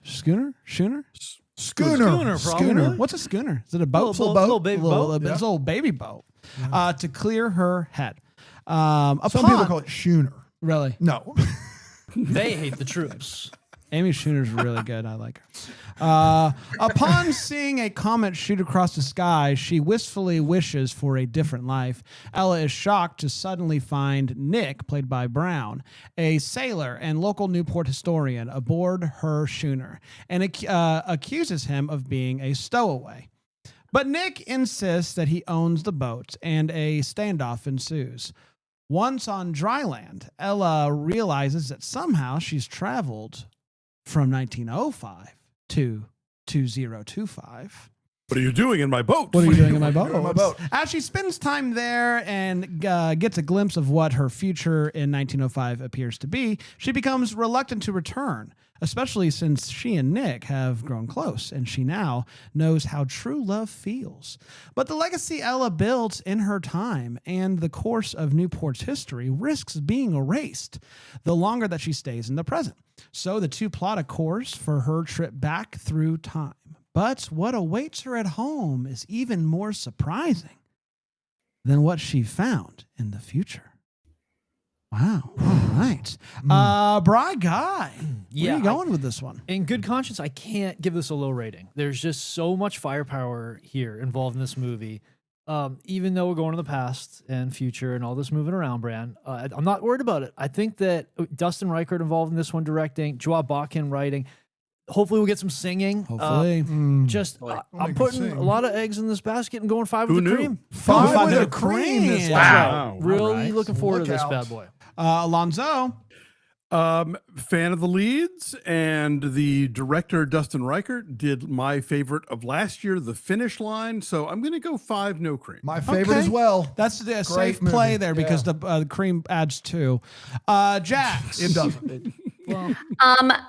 schooner? Schooner. What's a schooner? Is it a boat? Little baby boat. It's a little baby boat. To clear her head. Some people call it schooner. Really? No. They hate the troops. Amy Schooner's really good. I like her. Upon seeing a comet shoot across the sky, she wistfully wishes for a different life. Ella is shocked to suddenly find Nick, played by Brown, a sailor and local Newport historian, aboard her schooner, and accuses him of being a stowaway. But Nick insists that he owns the boat, and a standoff ensues. Once on dry land, Ella realizes that somehow she's traveled from 1905 to 2025. What are you doing in my boat? What are you doing in my What are you doing in my boat? As she spends time there and gets a glimpse of what her future in 1905 appears to be, she becomes reluctant to return, especially since she and Nick have grown close and she now knows how true love feels. But the legacy Ella built in her time and the course of Newport's history risks being erased the longer that she stays in the present. So the two plot a course for her trip back through time. But what awaits her at home is even more surprising than what she found in the future. Wow. All right. Bri Guy, where are you going with this one? In good conscience, I can't give this a low rating. There's just so much firepower here involved in this movie. Even though we're going to the past and future and all this moving around, Bran, I'm not worried about it. I think that Dustin Reichert involved in this one directing, Joa Botkin writing. Hopefully we'll get some singing. Hopefully. I'm putting a lot of eggs in this basket and going 5 with the cream. 5 with the cream. This Wow. Really looking forward to Look this out. bad boy. Alonzo. Fan of the leads, and the director Dustin Reichert did my favorite of last year, The Finish Line. So I'm going to go 5, no cream. My favorite Okay. as well. That's a safe play movie. there because Yeah. the cream adds 2. Jax. It doesn't.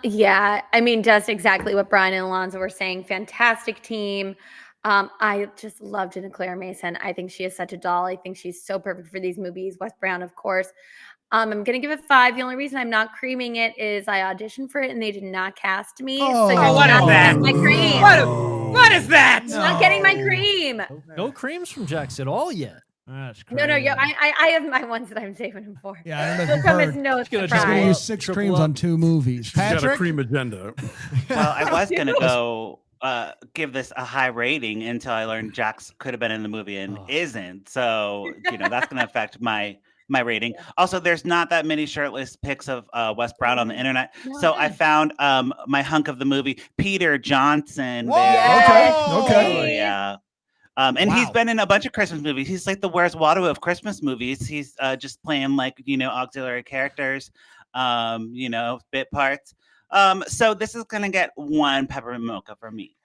Yeah, I mean, just exactly what Brian and Alonzo were saying. Fantastic team. I just love Jenna Claire Mason. I think she is such a doll. I think she's so perfect for these movies. Wes Brown, of course. I'm gonna give it 5. The only reason I'm not creaming it is I auditioned for it and they did not cast me. Oh. So Oh, you're what is not that? getting my cream. What is that? You're not getting my cream. No creams from Jax at all yet. That's No, yeah, I have my ones that I'm saving him for. Yeah, I don't know if They'll you've come as heard. no gonna Just gonna surprise. use 6 Triple creams up. on 2 movies. She's got a Patrick. cream agenda. Well, I was gonna go give this a high rating until I learned Jax could have been in the movie and isn't. So that's gonna affect my rating. Also, there's not that many shirtless pics of Wes Brown on the internet. So I found my hunk of the movie, Peter Johnson. Whoa! there. Okay. Oh, yeah. And he's been in a bunch of Christmas movies. He's like the Where's Waldo of Christmas movies. He's just playing auxiliary characters, bit parts. So this is gonna get 1 peppermint mocha for me,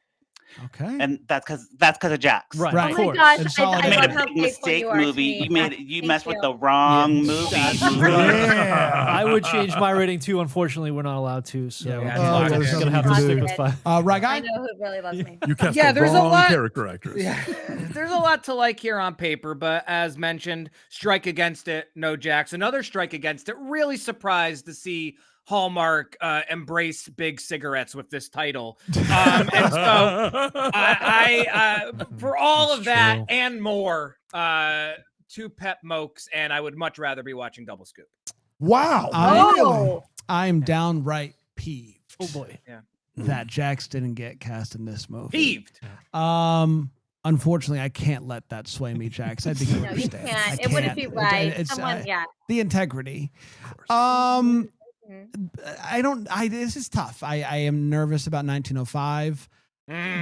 Okay. and that's because of Jax. Right. Right. Of Oh my course. gosh, It's I solid. You made love a how big faithful mistake you are to movie. me. You Thank messed with you. the wrong movie. I would change my rating too. Unfortunately, we're not allowed to. So Yeah, Oh, I'm there's just nothing gonna have you to can stick do. with 5. Right I guy. know who really loves me. You cast Yeah, the there's a wrong lot- character actress. Yeah, there's a lot to like here on paper, but as mentioned, strike against it, no Jax. Another strike against it. Really surprised to see Hallmark embrace big cigarettes with this title. And so I for all of that true. and more, 2 pep mokes, and I would much rather be watching Double Scoop. Wow. Oh, I'm downright peeved. Oh boy. That Jax didn't get cast in this movie. Peeved. Unfortunately, I can't let that sway me, Jax. I think you no, you understand. can't. I It wouldn't be can't. right. It's Someone, yeah. the integrity. This is tough. I am nervous about 1905,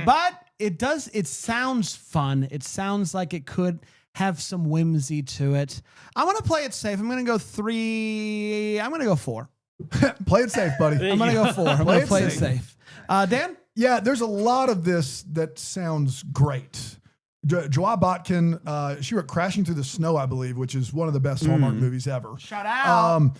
but it sounds fun. It sounds like it could have some whimsy to it. I want to play it safe. I'm going to go 3. I'm going to go 4. Play it safe, buddy. I'm going to go 4. I'm going to play it safe. Dan? Yeah, there's a lot of this that sounds great. Joa Botkin, she wrote Crashing Through the Snow, I believe, which is one of the best Hallmark movies ever. Shout out.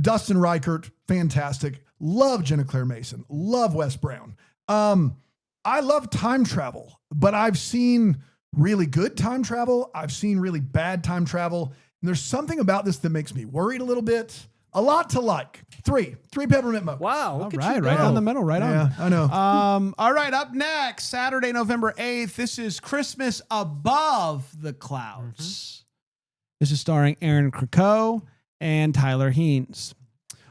Dustin Reichert, fantastic. Love Jenna Claire Mason. Love Wes Brown. I love time travel, but I've seen really good time travel. I've seen really bad time travel. And there's something about this that makes me worried a little bit. A lot to like. 3 peppermint mocha. Wow. All Look at right, you right go. down the middle, right Yeah, on. I know. All right, up next, Saturday, November 8th. This is Christmas Above the Clouds. This is starring Aaron Krakow and Tyler Haynes.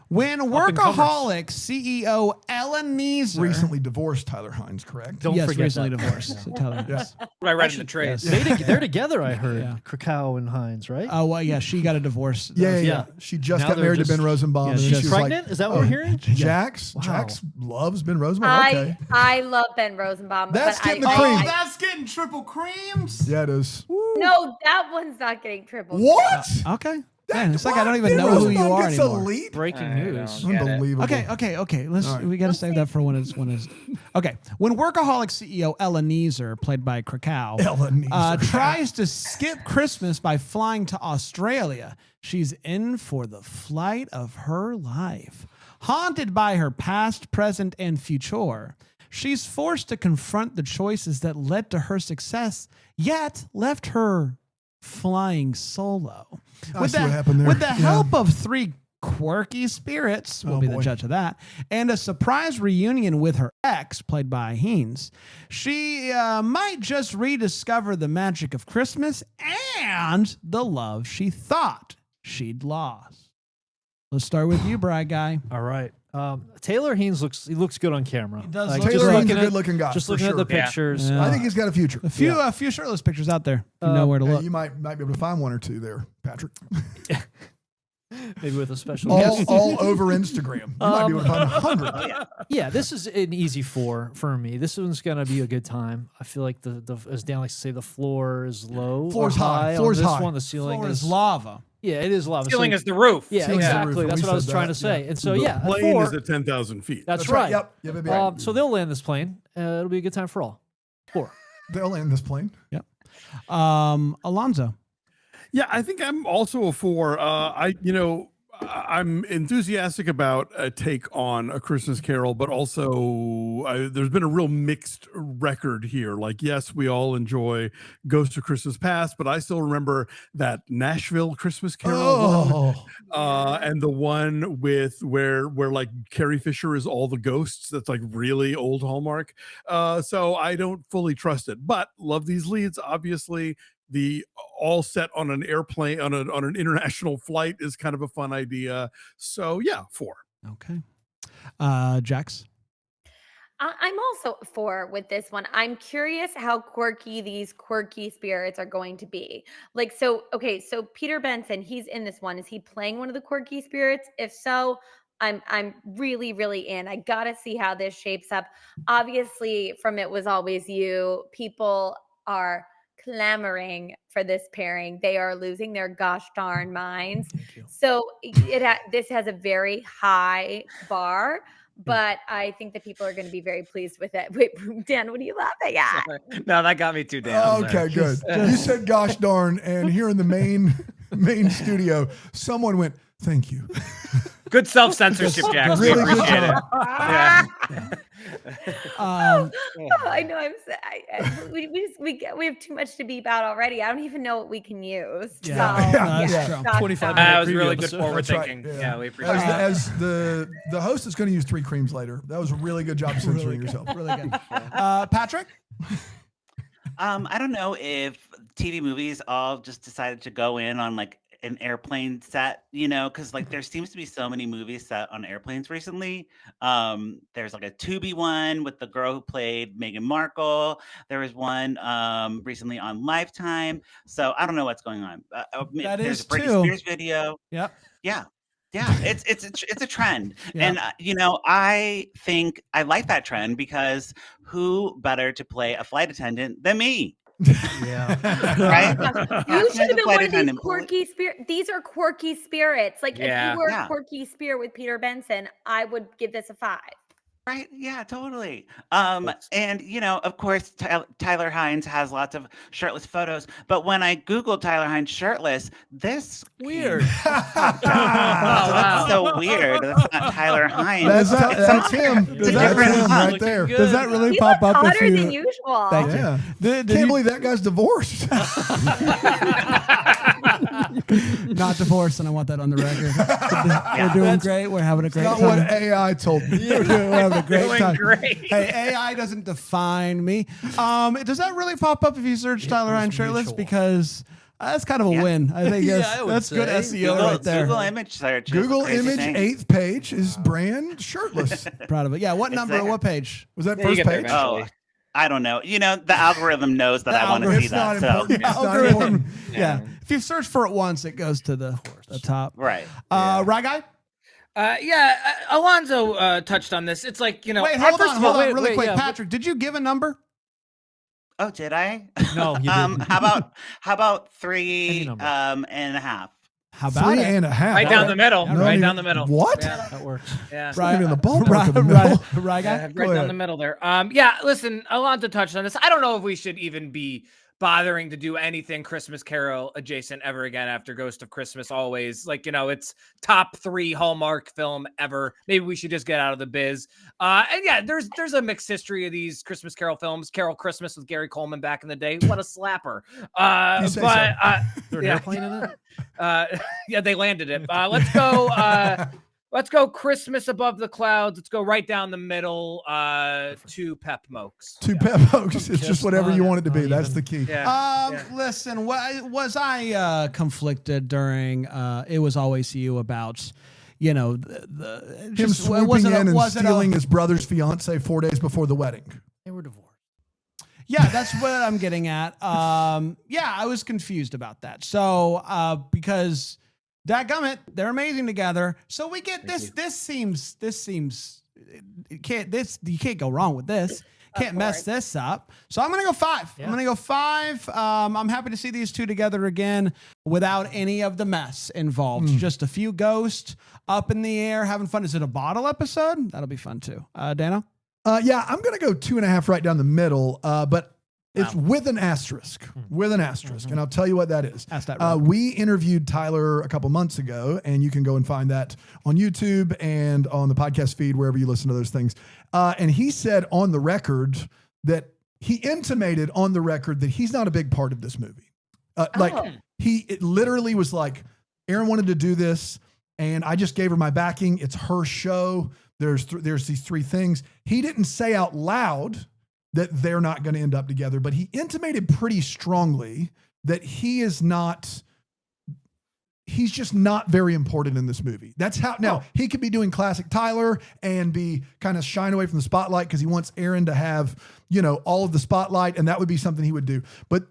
When Workaholic CEO Ellen Neeser Recently divorced Tyler Hines, correct? Don't yes, forget recently that. divorced. So Tyler Haynes. What I read in the trades. They're together, I heard. Yeah. Krakow and Hines, right? Oh well, yeah, she got a divorce. Yeah. She just Now got they're married to just- Ben Rosenbaum. yeah, and then she's she was pregnant? like, Is that what we're hearing? Jax Wow. loves Ben Rosenbaum. Okay. I love Ben Rosenbaum. That's but getting the I, cream. I- that's getting triple creams. Yeah, it is. no, that one's not getting triple. What? Okay. Man, it's like I don't even know who you are gets anymore. a leap. Breaking news. Get it. Unbelievable. Okay. All right. We got to save that for when it's okay. When workaholic CEO Ella Neeser, played by Krakow, Ella Neeser. tries to skip Christmas by flying to Australia, she's in for the flight of her life. Haunted by her past, present, and future, she's forced to confront the choices that led to her success, yet left her flying solo. I see what happened there. With the Yeah. help of three quirky spirits, we'll Oh, be boy. the judge of that, and a surprise reunion with her ex, played by Haynes, she might just rediscover the magic of Christmas and the love she thought she'd lost. Let's start with you, Bride Guy. All right. Taylor Haynes looks good on camera. He does Like, look just Taylor Haynes looking a at- good-looking guy. Just for looking sure. at the pictures. Yeah. I think he's got a future. A few shirtless pictures out there. If you know where to Hey, look. you might be able to find one or two there, Patrick. maybe with a special all, guest. all over Instagram. You might be able to find 100. Yeah, this is an easy 4 for me. This one's gonna be a good time. I feel like the as Dan likes to say, the floor is low. or Floor's high. On Floor's this high. one, the ceiling Floor is lava. Yeah, it is lava. Ceiling So- is the roof. Yeah, Ceiling's the exactly. roof. That's We what I was said trying that, to say. yeah. And so The yeah, a plane 4. is at 10,000 feet. That's right. Yep. Yep. So they'll land this plane. It'll be a good time for all. 4. They'll land this plane. Alonzo. Yeah, I think I'm also a 4. I'm enthusiastic about a take on A Christmas Carol, but also there's been a real mixed record here. Like, yes, we all enjoy Ghost of Christmas Past, but I still remember that Nashville Christmas Carol one, and the one with where like Carrie Fisher is all the ghosts. That's like really old Hallmark. So I don't fully trust it, but love these leads. Obviously, the all set on an airplane on an international flight is kind of a fun idea. So yeah, 4. Okay. Jax. I'm also 4 with this one. I'm curious how quirky these quirky spirits are going to be. Like, so Peter Benson, he's in this one. Is he playing one of the quirky spirits? If so, I'm really, really in. I gotta see how this shapes up. Obviously, from It Was Always You, people are clamoring for this pairing. They are losing their gosh darn minds. So this has a very high bar, but I think that people are going to be very pleased with it. Wait, Dan, what are you laughing at? No, that got me too down. Okay, good. You said gosh darn, and here in the main studio, someone went, thank you. Good self-censorship, Jack. We Really good appreciate it. job. Yeah. I know. We have too much to beep out already. I don't even know what we can use. Yeah. So, That's true. gosh 25 darn. minutes. That was Preview really good episode. forward That's right, thinking. yeah. Yeah, we appreciate it. As the host is going to use 3 creams later. That was a really good job censoring yourself. Really good. Patrick. I don't know if TV movies all just decided to go in on like an airplane set, because like there seems to be so many movies set on airplanes recently. There's like a Tubi one with the girl who played Meghan Markle. There was one recently on Lifetime. So I don't know what's going on. That there's is a Britney too. Spears video. Yep. Yeah. It's a trend. Yeah. And I think I like that trend because who better to play a flight attendant than me? Yeah. Right? You should have the been flight one of these attendant. quirky spirits. These are quirky spirits. Like if Yeah. you were Yeah. a quirky spirit with Peter Benson, I would give this a 5. Right. Yeah, totally. And of course, Tyler Hines has lots of shirtless photos. But when I Googled Tyler Hines shirtless, this Weird. So that's so weird. That's not Tyler Hines. That's him. It's a That's different him hunt. right there. Good. Does that really He pop looks up if hotter you? than usual. Thank you. Yeah. Did Can't you- believe that guy's divorced. Not divorced, and I want that on the record. We're doing great. We're having a great Not time. what AI told me. We're having a great Doing time. great. Hey, AI doesn't define me. Does that really pop up if you search Tyler Hines shirtless? mutual. Because that's kind of a Yeah. win. I think Yeah, that's, I would that's good say. SEO right there. Google image search. is Google a crazy image thing. 8th page is brand shirtless. Proud of it. Yeah. What It's number? there. What page? Was that Yeah, you first get there page? eventually. Oh, I don't know. The algorithm knows that The I want to algorithm- see It's not that. So important. It's not Algorithm. important. Yeah. If you search for it once, it goes to the top. right. Right guy? Alonzo touched on this. It's like, Wait, first hold of on, all, really wait, quick. yeah. Patrick, did you give a number? Oh, did I? No, you didn't. How about Any 3 number. and a half? How about it? 3.5. Right down the middle. No, Right even- down the middle. What? Yeah. That works. Yeah. It's not even in the ballpark of the middle. Right, guy? Yeah, Go right down ahead. the middle there. Yeah, listen, Alonzo touched on this. I don't know if we should even be bothering to do anything Christmas Carol adjacent ever again after Ghost of Christmas Always. Like, it's top 3 Hallmark film ever. Maybe we should just get out of the biz. And yeah, there's a mixed history of these Christmas Carol films. Carol Christmas with Gary Coleman back in the day. What a slapper. You say But Is there an yeah. airplane in it? Yeah, they landed it. Let's go. Let's go Christmas Above the Clouds. Let's go right down the middle to Pep Mokes. Two Pep Oaks. It's just Just whatever not- you want it to be. not That's even. the key. Yeah. Listen, was I conflicted during It Was Always You about, the Him just, swooping was it a- in and was it a- stealing his brother's fiance 4 days before the wedding. They were divorced. Yeah, that's what I'm getting at. Yeah, I was confused about that. So, because dadgummit, they're amazing together. So we get this. This seems. You can't go wrong with this. Can't mess this up. So I'm gonna go 5. Yeah. I'm gonna go 5. I'm happy to see these two together again without any of the mess involved. Just a few ghosts up in the air, having fun. Is it a bottle episode? That'll be fun too. Dana? Yeah, I'm going to go 2.5 right down the middle, but it's with an asterisk. With an asterisk. And I'll tell you what that is. Ask that right. We interviewed Tyler a couple months ago, and you can go and find that on YouTube and on the podcast feed, wherever you listen to those things. And he said on the record that he intimated on the record that he's not a big part of this movie. It literally was like, Aaron wanted to do this, and I just gave her my backing. It's her show. There's these 3 things. He didn't say out loud that they're not going to end up together, but he intimated pretty strongly that he's just not very important in this movie. That's how, now he could be doing classic Tyler and be kind of shying away from the spotlight because he wants Aaron to have, all of the spotlight, and that would be something he would do. But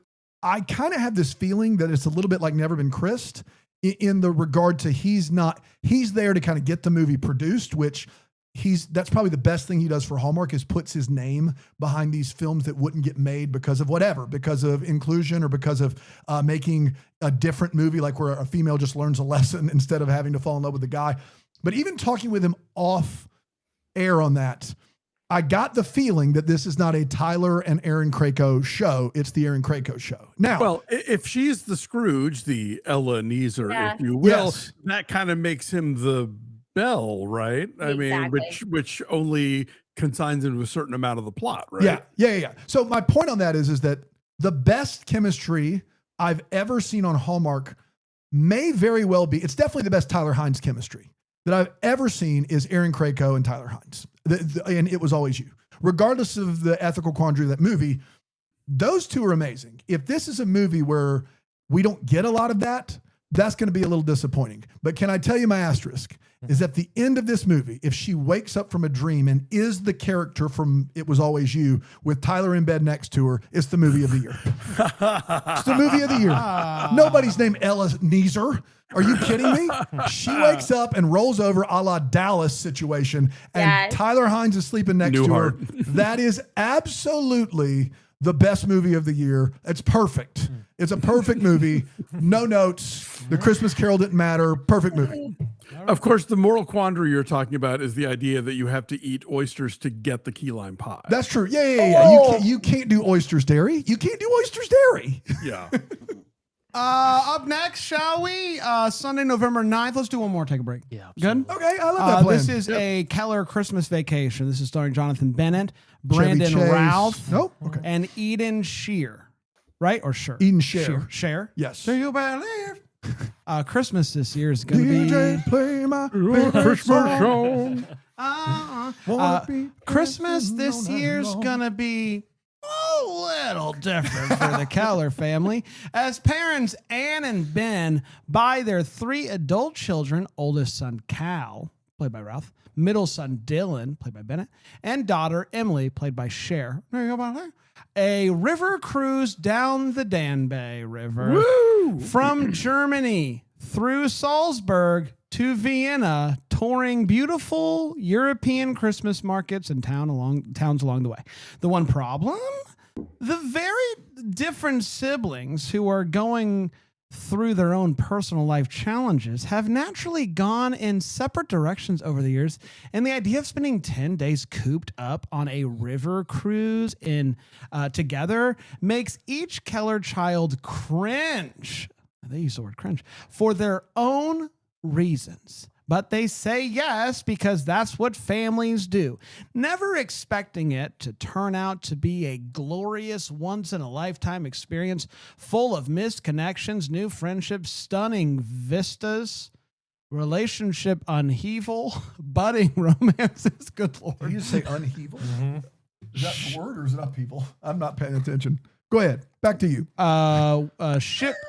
I kind of have this feeling that it's a little bit like Never Been Christ in the regard to he's there to kind of get the movie produced, which that's probably the best thing he does for Hallmark is puts his name behind these films that wouldn't get made because of whatever, because of inclusion or because of making a different movie, like where a female just learns a lesson instead of having to fall in love with the guy. But even talking with him off air on that, I got the feeling that this is not a Tyler and Aaron Krakow show. It's the Aaron Krakow show. Now, Well, if she's the Scrooge, the Ella Neeser, Yeah. if you will, Yes. that kind of makes him the Belle, right? I mean, Exactly. which only consigns into a certain amount of the plot, right? Yeah. So my point on that is that the best chemistry I've ever seen on Hallmark may very well be, it's definitely the best Tyler Hines chemistry that I've ever seen is Aaron Krakow and Tyler Hines. And It Was Always You. Regardless of the ethical quandary of that movie, those two are amazing. If this is a movie where we don't get a lot of that, that's going to be a little disappointing. But can I tell you my asterisk? Is at the end of this movie, if she wakes up from a dream and is the character from It Was Always You with Tyler in bed next to her, it's the movie of the year. It's the movie of the year. Nobody's named Ella Neeser. Are you kidding me? She wakes up and rolls over a la Dallas situation, and Yes. Tyler Hines is sleeping next to her. Newhart. That is absolutely the best movie of the year. It's perfect. It's a perfect movie. No notes. The Christmas Carol didn't matter. Perfect movie. Of course, the moral quandary you're talking about is the idea that you have to eat oysters to get the key lime pie. That's true. Yeah. You can't do oysters dairy. You can't do oysters dairy. Yeah. Up next, shall we? Sunday, November 9th. Let's do one more. Take a break. Yeah. Good? Okay, I love that plan. This is a Keller Christmas Vacation. This is starring Jonathan Bennett, Chevy Brandon Chase. Routh, Nope. Okay. and Eden Shear. Right? Or Sher? Eden Shear. Shear. Yes. Do you believe? Christmas this year is going to be... DJ, play my favorite Christmas song. show. Wanna be Christmas dancing this all night year's long. gonna be a little different for the Keller family as parents Ann and Ben buy their 3 adult children, oldest son Cal, played by Ralph, middle son Dylan, played by Bennett, and daughter Emily, played by Cher. There you go, by there. A river cruise down the Danube River from Germany through Salzburg to Vienna, touring beautiful European Christmas markets and towns along the way. The one problem? The very different siblings who are going through their own personal life challenges, have naturally gone in separate directions over the years. And the idea of spending 10 days cooped up on a river cruise together makes each Keller child cringe. They use the word cringe for their own reasons. But they say yes because that's what families do, never expecting it to turn out to be a glorious once-in-a-lifetime experience full of missed connections, new friendships, stunning vistas, relationship upheaval, budding romances. Good Lord. Did you just say upheaval? Is that the word or is it upheaval? I'm not paying attention. Go ahead. Back to you.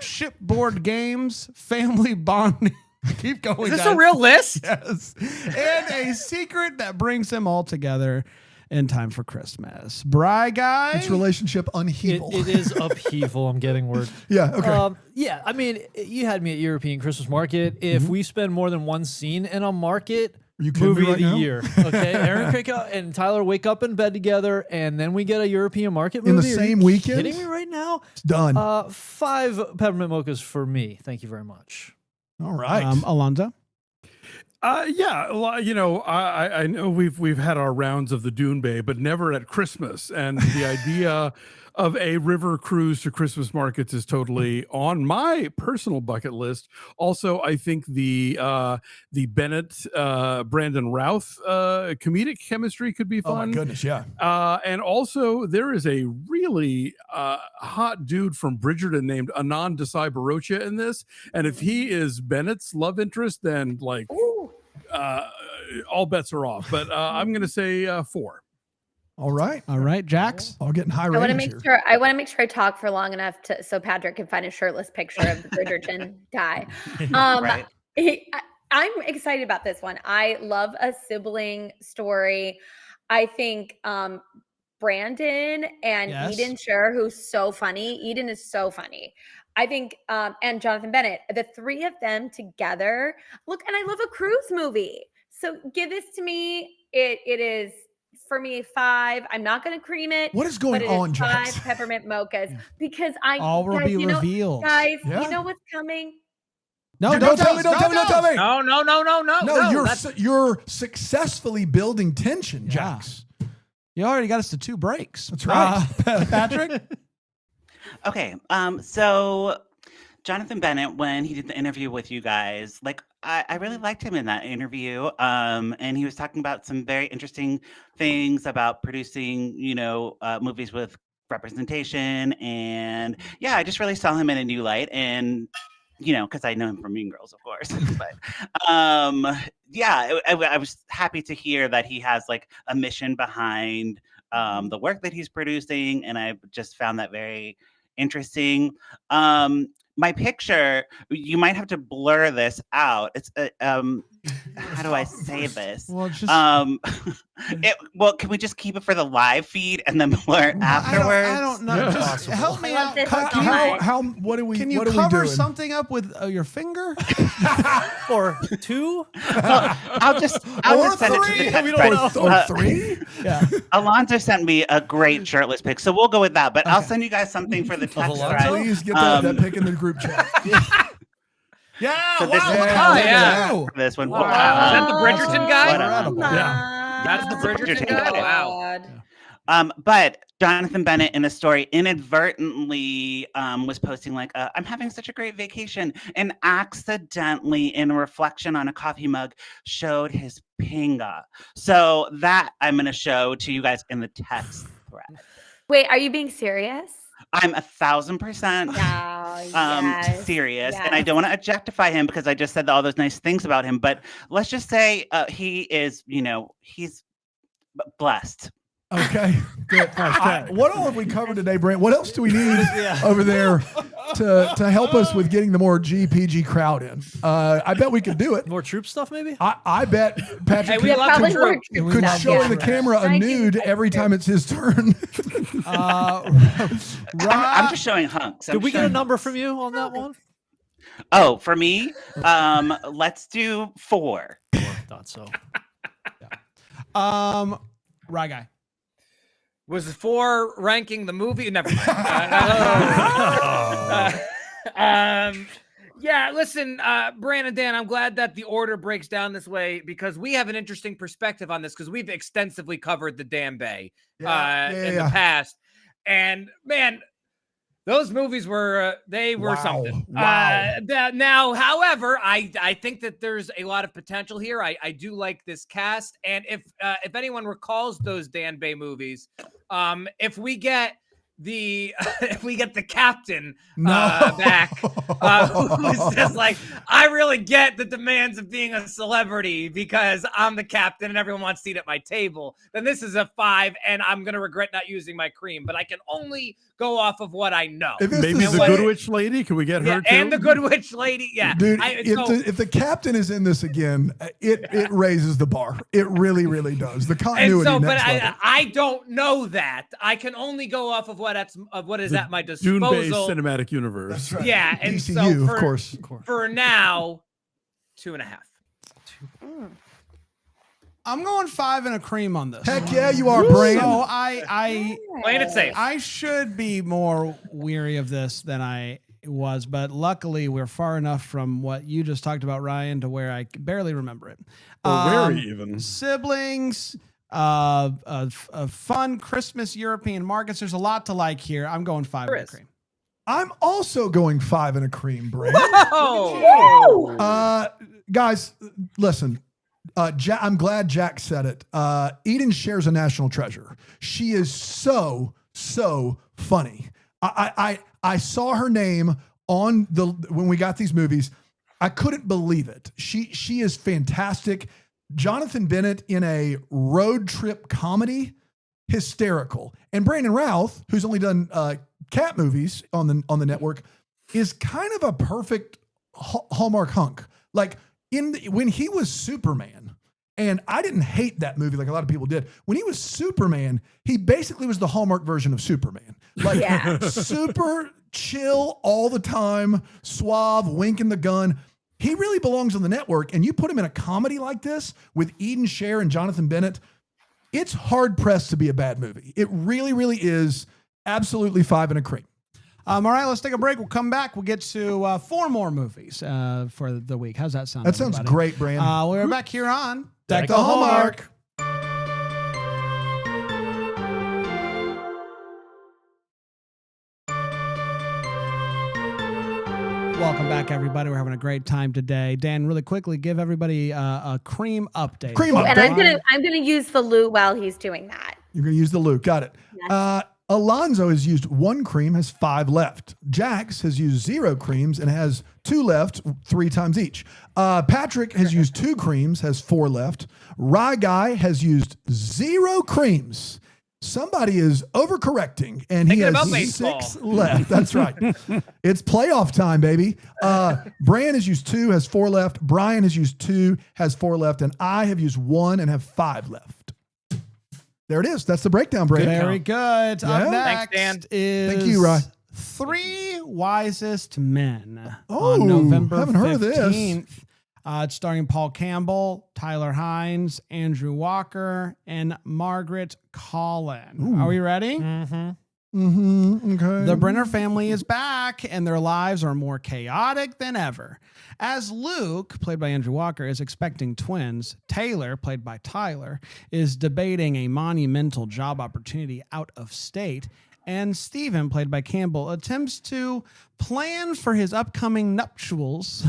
Shipboard games, family bonding. Keep going. Is this guys. a real list? Yes. And a secret that brings them all together in time for Christmas. Bry guy. It's relationship upheaval. It is upheaval. I'm getting word. Yeah. Okay. Yeah. I mean, you had me at European Christmas Market. If we spend more than one scene in a market, you kidding me movie right of the now? year. Okay. Aaron Krika and Tyler wake up in bed together, and then we get a European Market In movie. the Are you same weekend? kidding me right now? It's done. 5 peppermint mochas for me. Thank you very much. All right. Alonzo. Yeah, well, you know, I know we've had our rounds of the Dune Bay, but never at Christmas. And the idea of a river cruise to Christmas markets is totally on my personal bucket list. Also, I think the Bennett Brandon Routh comedic chemistry could be Oh fun. my goodness, yeah. And also, there is a really hot dude from Bridgerton named Anand Desai Barocha in this. And if he is Bennett's love interest, then like all bets are off. But I'm going to say 4. All right, Jax. All getting high I want to ratings make here. sure. I want to make sure I talk for long enough so Patrick can find a shirtless picture of the Bridgerton guy. Right. I'm excited about this one. I love a sibling story. I think Brandon and Yes. Eden Sher, who's so funny. Eden is so funny. I think, and Jonathan Bennett, the 3 of them together. Look, and I love a cruise movie. So give this to me. It is. For me, 5. I'm not going to cream it. What is going but it on, is Jax? 5 peppermint mochas because All will be revealed. Guys, Yeah. you know what's coming? No, Don't tell me. Don't tell me. Don't tell me. No. No, That's- you're successfully building tension, Yeah. Jax. You already got us to 2 breaks. That's right. Patrick. Okay. So Jonathan Bennett, when he did the interview with you guys, like I really liked him in that interview. And he was talking about some very interesting things about producing, movies with representation. And yeah, I just really saw him in a new light. And because I know him from Mean Girls, of course. But yeah, I was happy to hear that he has like a mission behind the work that he's producing, and I just found that very interesting. My picture, you might have to blur this out. It's how do I say this? Well, just Well, can we just keep it for the live feed and then blur it afterwards? I don't know. Yeah. Just help me out. What do we? Can you what are we cover doing? something up with your finger? Or 2? I'll just Or send it to 3? the text We thread. don't know. Or 3? Yeah. Alonzo sent me a great shirtless pic, so we'll go with that. But I'll send you guys something for the text Alonzo? thread. Please get that pic in the group chat. Yeah. So this is Oh, yeah. for this one. Wow. Is that the Bridgerton guy? Whatever. Yeah. That's the Bridgerton guy? Wow. But Jonathan Bennett in a story inadvertently was posting like, I'm having such a great vacation, and accidentally in a reflection on a coffee mug showed his pinga. So that I'm going to show to you guys in the text thread. Wait, are you being serious? I'm 1,000% Yes. serious, Yes. and I don't want to objectify him because I just said all those nice things about him. But let's just say he is, he's blessed. Okay, good. What all have we covered today, Brent? What else do we need over there to help us with getting the more GPG crowd in? I bet we could do it. More troop stuff, maybe? I bet Patrick Hey, we could, love Probably to more troop. troops could stuff, show yeah. in the camera a 19 nude every time it's his turn. I'm just showing hunks. Did we get a number from you on that one? Oh, for me, let's do 4. Thought so. Rye guy. Was 4 ranking the movie? Never mind. Yeah, listen, Brandon, Dan, I'm glad that the order breaks down this way because we have an interesting perspective on this because we've extensively covered the Damn Bay in the past. And man, those movies were something. Wow. Now, however, I think that there's a lot of potential here. I do like this cast, and if anyone recalls those Dan Bay movies, if we get the captain back, who's just like, I really get the demands of being a celebrity because I'm the captain and everyone wants a seat at my table, then this is a 5, and I'm gonna regret not using my cream. But I can only go off of what I know. Maybe the Good Witch lady. Can we get her too? And the Good Witch lady. Yeah, dude. If the captain is in this again, it raises the bar. It really, really does. The continuity. And so, but I don't know that. I can only go off of what is at my disposal. Dune-based cinematic universe. That's right. Yeah, and DCU, so of course. For now, 2.5. I'm going 5 and a cream on this. Heck yeah, you are, Brand. So I playing it safe. I should be more weary of this than I was, but luckily we're far enough from what you just talked about, Ryan, to where I barely remember it. Or wary even. Siblings, fun Christmas European markets. There's a lot to like here. I'm going 5 and a cream. I'm also going 5 and a cream, Brand. Whoa! Guys, listen. I'm glad Jack said it. Eden shares a national treasure. She is so funny. I saw her name on when we got these movies. I couldn't believe it. She is fantastic. Jonathan Bennett in a road trip comedy, hysterical. And Brandon Routh, who's only done cat movies on the network, is kind of a perfect Hallmark hunk. Like when he was Superman, and I didn't hate that movie like a lot of people did. When he was Superman, he basically was the Hallmark version of Superman. Like super chill all the time, suave, winking the gun. He really belongs on the network. And you put him in a comedy like this with Eden Sher and Jonathan Bennett, it's hard pressed to be a bad movie. It really, really is. Absolutely 5 and a cream. All right, let's take a break. We'll come back. We'll get to 4 more movies for the week. How's that sound? That sounds great, Brand. We're back here on Deck the Hallmark. Welcome back, everybody. We're having a great time today. Dan, really quickly, give everybody a cream update. And I'm gonna use the loo while he's doing that. You're gonna use the loo. Got it. Yes. Alonzo has used 1 cream, has 5 left. Jax has used 0 creams and has 2 left, 3 times each. Patrick has used 2 creams, has 4 left. Rye Guy has used 0 creams. Somebody is overcorrecting, and he has 6 left. That's right. It's playoff time, baby. Bran has used 2, has 4 left. Brian has used 2, has 4 left. And I have used 1 and have 5 left. There it is. That's the breakdown, Brad. Very good. Yeah. Up next Thanks, Dan. is Thank you, Rye. 3 Wisest Men Oh, on November haven't 15th. heard of this. It's starring Paul Campbell, Tyler Hines, Andrew Walker, and Margaret Collin. Ooh. Are we ready? Okay. The Brenner family is back, and their lives are more chaotic than ever. As Luke, played by Andrew Walker, is expecting twins, Taylor, played by Tyler, is debating a monumental job opportunity out of state, and Stephen, played by Campbell, attempts to plan for his upcoming nuptials.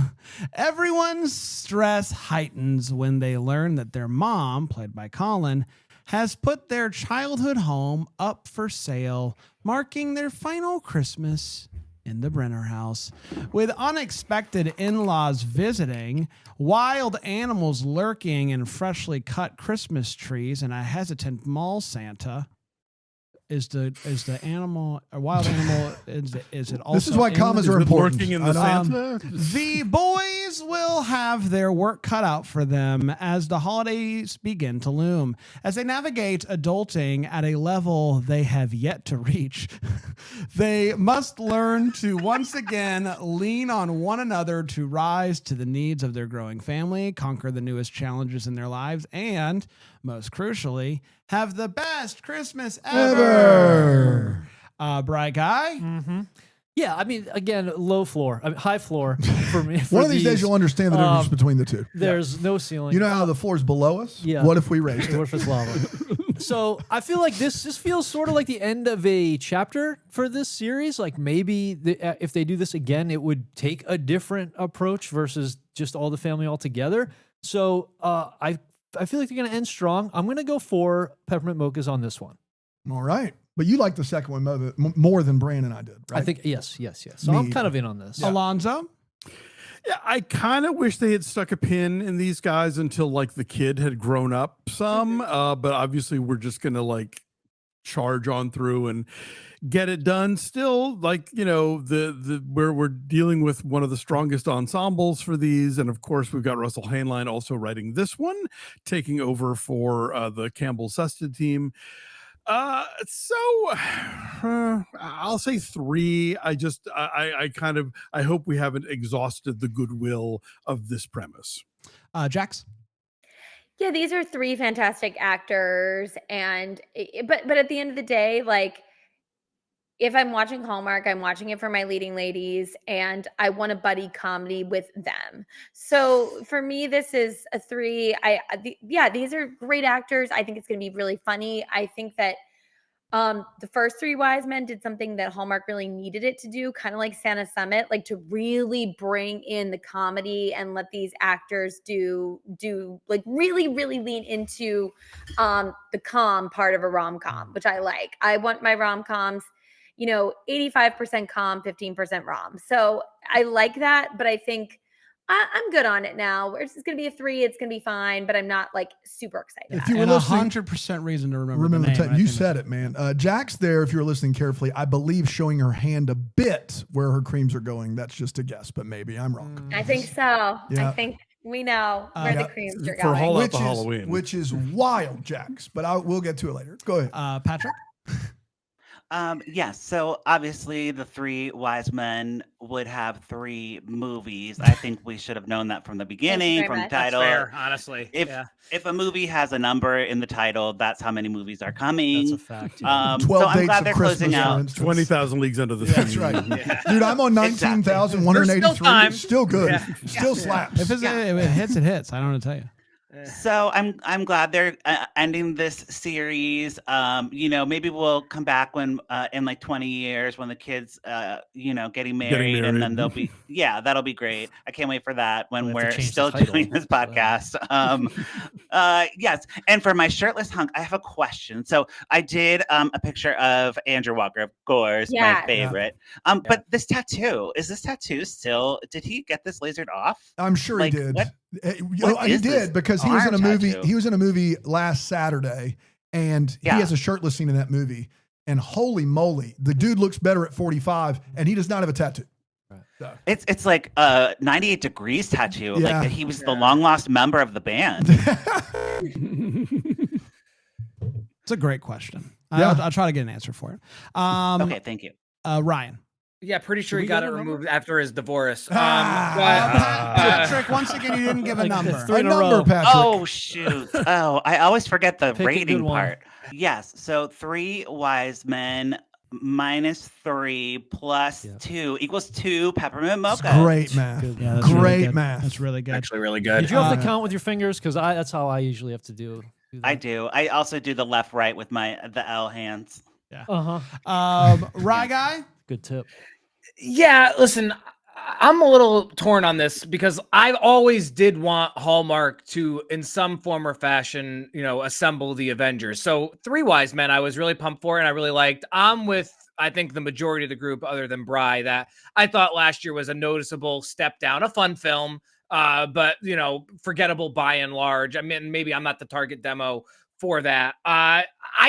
Everyone's stress heightens when they learn that their mom, played by Colin, has put their childhood home up for sale, marking their final Christmas in the Brenner house. With unexpected in-laws visiting, wild animals lurking in freshly cut Christmas trees, and a hesitant mall Santa, is the animal a wild animal? Is it also? This is why commas are important. Lurking in the Santa? The boys will have their work cut out for them as the holidays begin to loom. As they navigate adulting at a level they have yet to reach, they must learn to once again lean on one another to rise to the needs of their growing family, conquer the newest challenges in their lives, and, most crucially, have the best Christmas ever. Bright Guy? Yeah, I mean, again, low floor, high floor for me. For One of these days, you'll understand the difference between the two. There's no ceiling. You know how the floor's below us? Yeah. What if we raised it? What if it's lava? So I feel like this feels sort of like the end of a chapter for this series. Like maybe if they do this again, it would take a different approach versus just all the family all together. So I feel like they're going to end strong. I'm going to go for peppermint mochas on this one. All right. But you like the second one more than Bran and I did, right? I think, yes. So I'm kind of in on this. Yeah. Alonzo? Yeah, I kind of wish they had stuck a pin in these guys until like the kid had grown up some. But obviously we're just going to like charge on through and get it done. Still, like, you know, we're dealing with one of the strongest ensembles for these. And of course, we've got Russell Hainline also writing this one, taking over for the Campbell-Sested team. So I'll say 3. I hope we haven't exhausted the goodwill of this premise. Jax? Yeah, these are 3 fantastic actors, and but at the end of the day, like, if I'm watching Hallmark, I'm watching it for my leading ladies, and I want a buddy comedy with them. So for me, this is a 3. These are great actors. I think it's going to be really funny. I think that the first 3 Wise Men did something that Hallmark really needed it to do, kind of like Santa Summit, like to really bring in the comedy and let these actors do like really, really lean into the calm part of a rom-com, which I like. I want my rom-coms, 85% calm, 15% rom. So I like that, but I think I'm good on it now. It's going to be a 3. It's going to be fine, but I'm not like super excited. If you were and listening, 100% reason to remember the name. You said it, man. Jack's there. If you were listening carefully, I believe showing her hand a bit where her creams are going. That's just a guess, but maybe I'm wrong. I think so. Yeah. I think we know where the creams are For going. Hall Out to Halloween. Which is wild, Jax. But we'll get to it later. Go ahead. Patrick? Yes. So obviously the 3 Wise Men would have 3 movies. I think we should have known that from the beginning, from the title. That's fair, honestly. If a movie has a number in the title, that's how many movies are coming. That's a fact. 12 so I'm dates glad of they're Christmas, closing out. 20,000 Leagues Under the Sea. That's right. Dude, I'm on 19,183. There's still time. Still good. Yeah. Still slaps. If it hits, it hits. I don't know what to tell you. So I'm glad they're ending this series. Maybe we'll come back when in like 20 years when the kids getting married, and then they'll be that'll be great. I can't wait for that when we're still doing this podcast. Yes, and for my shirtless hunk, I have a question. So I did a picture of Andrew Walker, of course, my favorite. But this tattoo, is this tattoo still? Did he get this lasered off? I'm sure he did. What he is did this because he was in a arm movie. tattoo? He was in a movie last Saturday, and he has a shirtless scene in that movie. And holy moly, the dude looks better at 45, and he does not have a tattoo. Right. So. It's like a 98 Degrees tattoo. Yeah. Like he was the long lost member of the band. It's a great question. Yeah. I'll try to get an answer for it. Okay, thank you. Ryan. Yeah, pretty sure Should he we got get it a number? removed after his divorce. Patrick, once again, you didn't give a number. Three in a number, row. Patrick. Oh shoot! Oh, I always forget the Pick a good rating one. part. Yes, so 3 Wise Men minus 3 plus 2 equals 2 peppermint mochas. Great math. Yeah, that's Great really good. math. That's really good. Actually, really good. Did you have to count with your fingers? Because that's how I usually have to do that. I do. I also do the left right with the L hands. Yeah. Rye guy. Good tip. Yeah, listen, I'm a little torn on this because I always did want Hallmark to, in some form or fashion, assemble the Avengers. So 3 Wise Men, I was really pumped for, and I really liked. I'm with, I think, the majority of the group, other than Bry, that I thought last year was a noticeable step down, a fun film, but forgettable by and large. I mean, maybe I'm not the target demo for that. I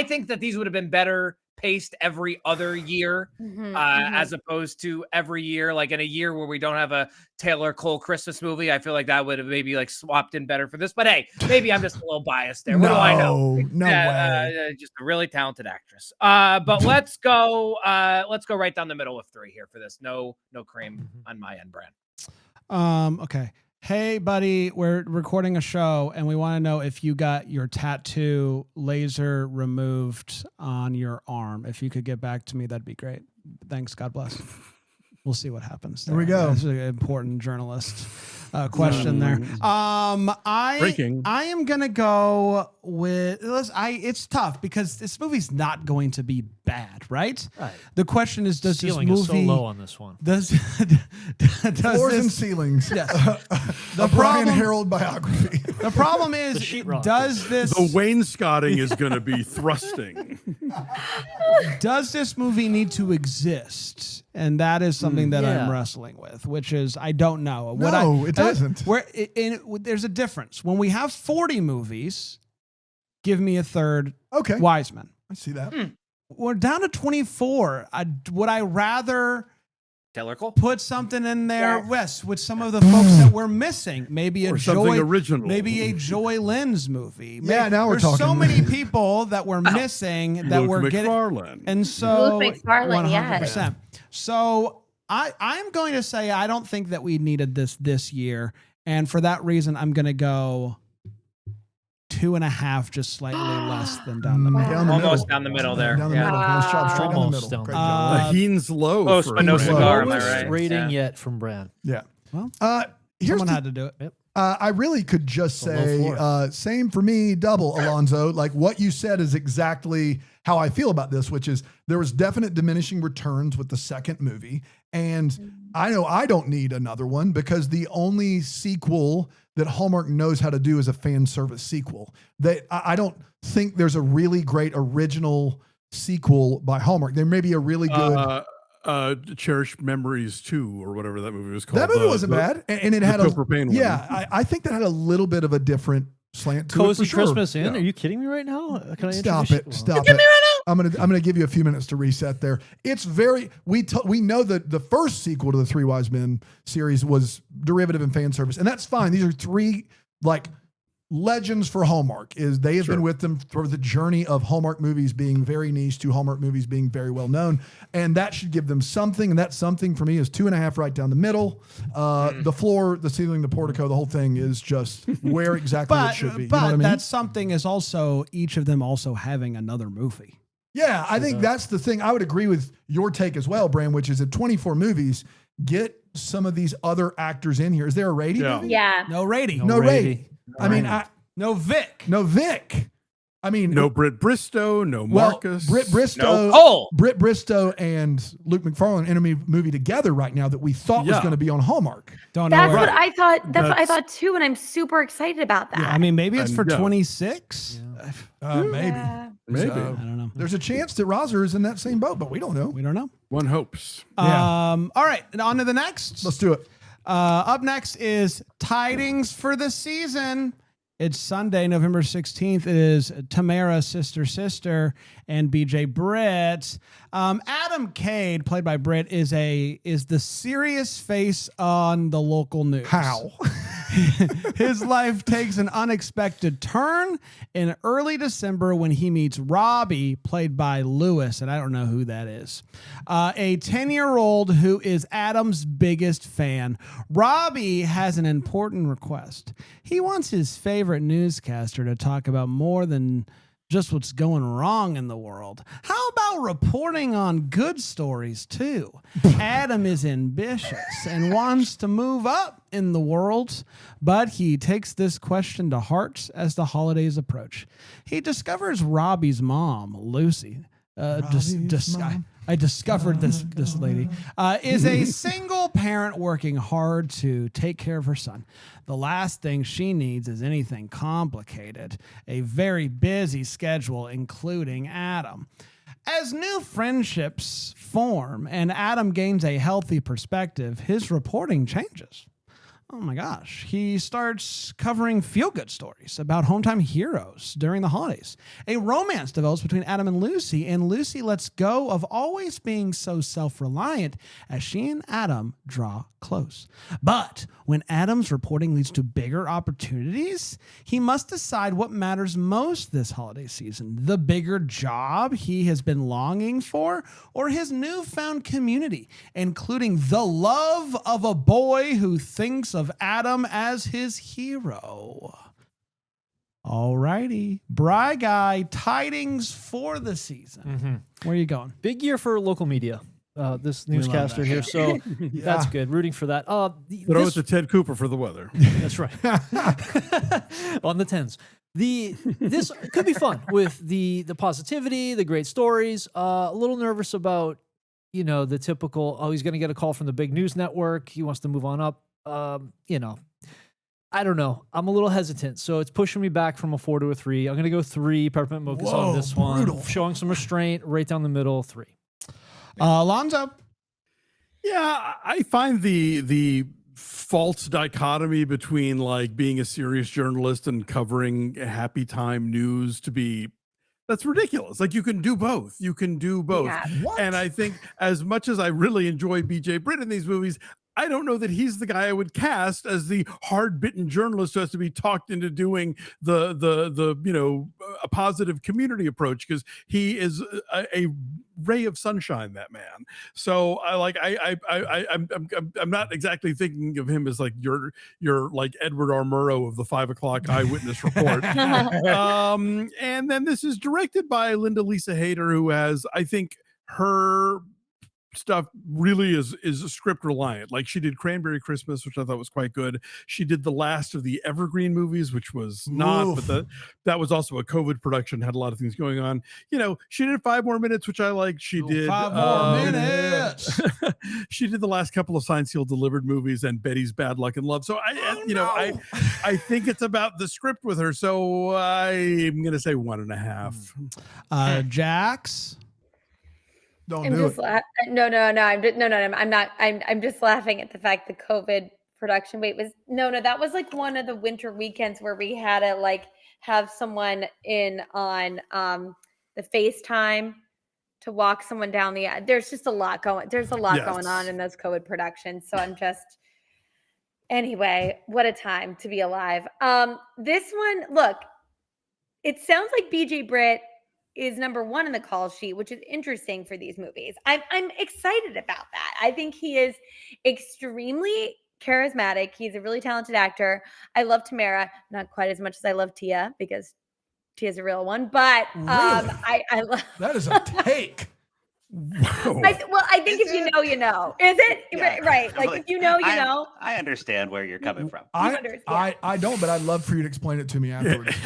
think that these would have been better paced every other year, as opposed to every year. Like in a year where we don't have a Taylor Cole Christmas movie, I feel like that would have maybe like swapped in better for this. But hey, maybe I'm just a little biased there. What do I know? No way. Just a really talented actress. But let's go right down the middle of 3 here for this. No cream on my end, Brand. Okay. Hey, buddy, we're recording a show, and we want to know if you got your tattoo laser removed on your arm. If you could get back to me, that'd be great. Thanks. God bless. We'll see what happens. There we go. That's an important journalist question there. Breaking. I am gonna go with. It's tough because this movie's not going to be bad, right? Right. The question is, does Ceiling this is so movie low on this one. does Floors and this, ceilings. Yes. The Brian Harold biography. the problem is, sheetrock. does this The wainscoting is going to be thrusting. does this movie need to exist? And that is something that I'm Yeah. wrestling with, which is I don't know. No, it doesn't. There's a difference. When we have 40 movies, give me a third Okay. Wiseman. I see that. We're down to 24. Would I rather Tellercle? put something in there, Yes. Wes, with some of the folks that we're missing? Maybe Or a something Joy, original. maybe a Joy Lynn's movie. Yeah, now we're There's so talking. many people that we're missing that Luke we're getting. McFarlane. And so Luke McFarlane, yes. 100%. So I'm going to say I don't think that we needed this year. And for that reason, I'm going to go 2.5, just slightly less than down the middle. Down the Almost middle. down the middle there. Down the Yeah. middle. Nice job. Straight down the Almost middle. down Great the job. Heen's low. Close, for but no Brand. cigar, am I Lowest right? rating Yeah. yet from Brand. Yeah. Well, Here's someone the, had to do it. I really could just The low say, floor. same for me, double, Alonzo. Like what you said is exactly how I feel about this, which is there was definite diminishing returns with the second movie. And I know I don't need another one because the only sequel that Hallmark knows how to do is a fan service sequel. I don't think there's a really great original sequel by Hallmark. There may be a really good... Cherished Memories 2 or whatever that movie was called. That movie wasn't bad, and it had a Topher Payne one. yeah. I think that had a little bit of a different slant to Cozy it for sure. Christmas Inn? Yeah. Are you kidding me right now? Can I Stop introduce it! you? Stop it! I'm gonna give you a few minutes to reset there. It's very we know that the first sequel to the Three Wise Men series was derivative and fan service, and that's fine. These are three like legends for Hallmark. Is they have been with them for the journey of Hallmark movies being very niche to Hallmark movies being very well known, and that should give them something. And that something for me is 2.5 right down the middle. The floor, the ceiling, the portico, the whole thing is just where exactly it should be. You know what I mean? That something is also each of them also having another movie. Yeah, I think that's the thing. I would agree with your take as well, Bran, which is at 24 movies, get some of these other actors in here. Is there a rating? Yeah. movie? Yeah. No rating. No rating. I mean, No Vic. no Vic. I mean, No Britt Bristow, no Marcus. Britt Bristow, No Cole. Britt Bristow and Luke McFarlane in a movie together right now that we thought was Yeah. going to be on Hallmark. Don't know. That's where- what I thought. That's what I That's- thought too, and I'm super excited about that. I mean, maybe it's And for yeah. 26. Maybe. Yeah. Maybe. So, I don't know. there's a chance that Rozer is in that same boat, but we don't know. We don't know. One hopes. Yeah. All right, and on to the next. Let's do it. Up next is Tidings for the season. It's Sunday, November 16th. It is Tamara, Sister, and BJ Britt. Adam Cade, played by Britt, is the serious face on the local news. How? His life takes an unexpected turn in early December when he meets Robbie, played by Lewis, and I don't know who that is, a 10-year-old who is Adam's biggest fan. Robbie has an important request. He wants his favorite newscaster to talk about more than just what's going wrong in the world. How about reporting on good stories too? Adam is ambitious and wants to move up in the world, but he takes this question to heart as the holidays approach. He discovers Robbie's mom, Lucy. I discovered this lady is a single parent working hard to take care of her son. The last thing she needs is anything complicated. A very busy schedule, including Adam. As new friendships form and Adam gains a healthy perspective, his reporting changes. Oh my gosh. He starts covering feel-good stories about hometown heroes during the holidays. A romance develops between Adam and Lucy lets go of always being so self-reliant as she and Adam draw close. But when Adam's reporting leads to bigger opportunities, he must decide what matters most this holiday season. The bigger job he has been longing for, or his newfound community, including the love of a boy who thinks of Adam as his hero. All righty. Bry Guy, Tidings for the season. Where are you going? Big year for local media. this newscaster here. So that's good. Rooting for that. Throw it to Ted Cooper for the weather. That's right. On the 10s. This could be fun with the positivity, the great stories. A little nervous about, the typical, he's going to get a call from the big news network. He wants to move on up. I don't know. I'm a little hesitant. So it's pushing me back from a 4 to a 3. I'm going to go 3 peppermint mochas on this brutal. one. Showing some restraint right down the middle, 3. Alonzo. Yeah, I find the false dichotomy between like being a serious journalist and covering happy time news that's ridiculous. Like you can do both. Yeah. What? And I think as much as I really enjoy BJ Britt in these movies, I don't know that he's the guy I would cast as the hard-bitten journalist who has to be talked into doing a positive community approach, because he is a ray of sunshine, that man. So I'm not exactly thinking of him as like your like Edward R. Murrow of the 5 o'clock eyewitness report. And then this is directed by Linda Lisa Hayter, who has, I think, her stuff really is script reliant. Like she did Cranberry Christmas, which I thought was quite good. She did the last of the Evergreen movies, which was not, but that was also a COVID production, had a lot of things going on. She did 5 More Minutes, which I liked. She did 5 More Minutes. She did the last couple of Signed, Sealed, Delivered movies and Betty's Bad Luck and Love. So I think it's about the script with her. So I'm gonna say 1.5. Jax. Don't I'm do just it. no. I'm not. I'm just laughing at the fact the COVID production. Wait, that was like one of the winter weekends where we had to like have someone in on the FaceTime to walk someone down the. There's just a lot going. There's a lot going on in those COVID productions. So I'm just. Anyway, what a time to be alive. This one, look, it sounds like BJ Britt is number 1 in the call sheet, which is interesting for these movies. I'm excited about that. I think he is extremely charismatic. He's a really talented actor. I love Tamara, not quite as much as I love Tia, because Tia's a real one, but Really? I love That is a take. I think if you know, you know. Is it? Yeah, right. Like if you know, you know. I understand where you're coming from. I don't, but I'd love for you to explain it to me afterwards.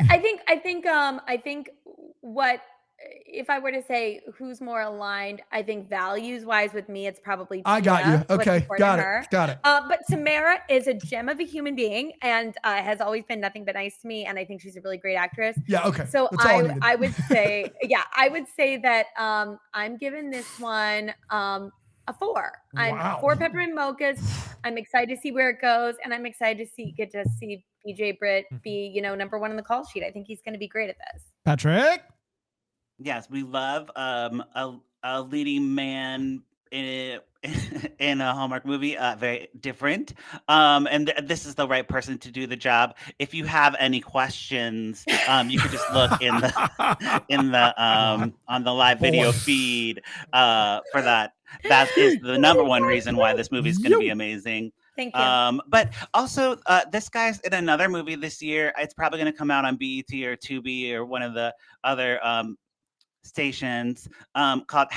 I think what if I were to say who's more aligned, I think values wise with me, it's probably I got Tia, you. what's Okay. important to Got her. it. Got it. But Tamara is a gem of a human being and has always been nothing but nice to me. And I think she's a really great actress. Yeah. Okay. So That's all I needed. I would say, I would say that I'm giving this one a 4. I'm Wow. 4 peppermint mochas. I'm excited to see where it goes, and I'm excited to get to see BJ Britt be, number 1 on the call sheet. I think he's going to be great at this. Patrick. Yes, we love a leading man in a Hallmark movie, very different. And this is the right person to do the job. If you have any questions, you could just look in the on the live video feed for that. That is the number 1 reason why this movie is going to be amazing. Thank you. But also, this guy's in another movie this year. It's probably going to come out on BET or Tubi or one of the other stations called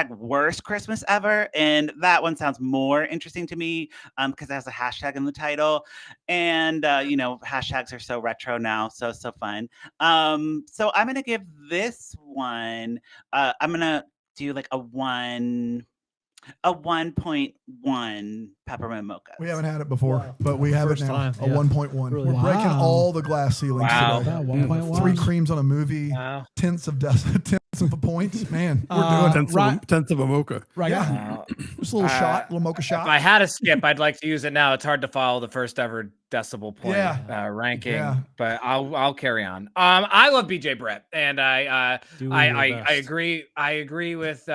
#Worst Christmas Ever, and that one sounds more interesting to me because it has a hashtag in the title, and hashtags are so retro now, so fun. So I'm gonna give this one. I'm gonna do like a 1.1 peppermint mocha. We haven't had it before, but we have it First now. time, A yeah. 1.1. Really. We're breaking Wow. all the glass ceilings Wow. today. About 1.1. 3 creams on a movie, Wow. tenths of a point. Man, we're Uh, doing it. Tenth of a mocha. Right. Yeah. Just a little shot, a little mocha If shot. I had a skip, I'd like to use it now. It's hard to follow the first ever decibel point ranking, Yeah. but I'll carry on. I love BJ Britt, and I agree. I agree with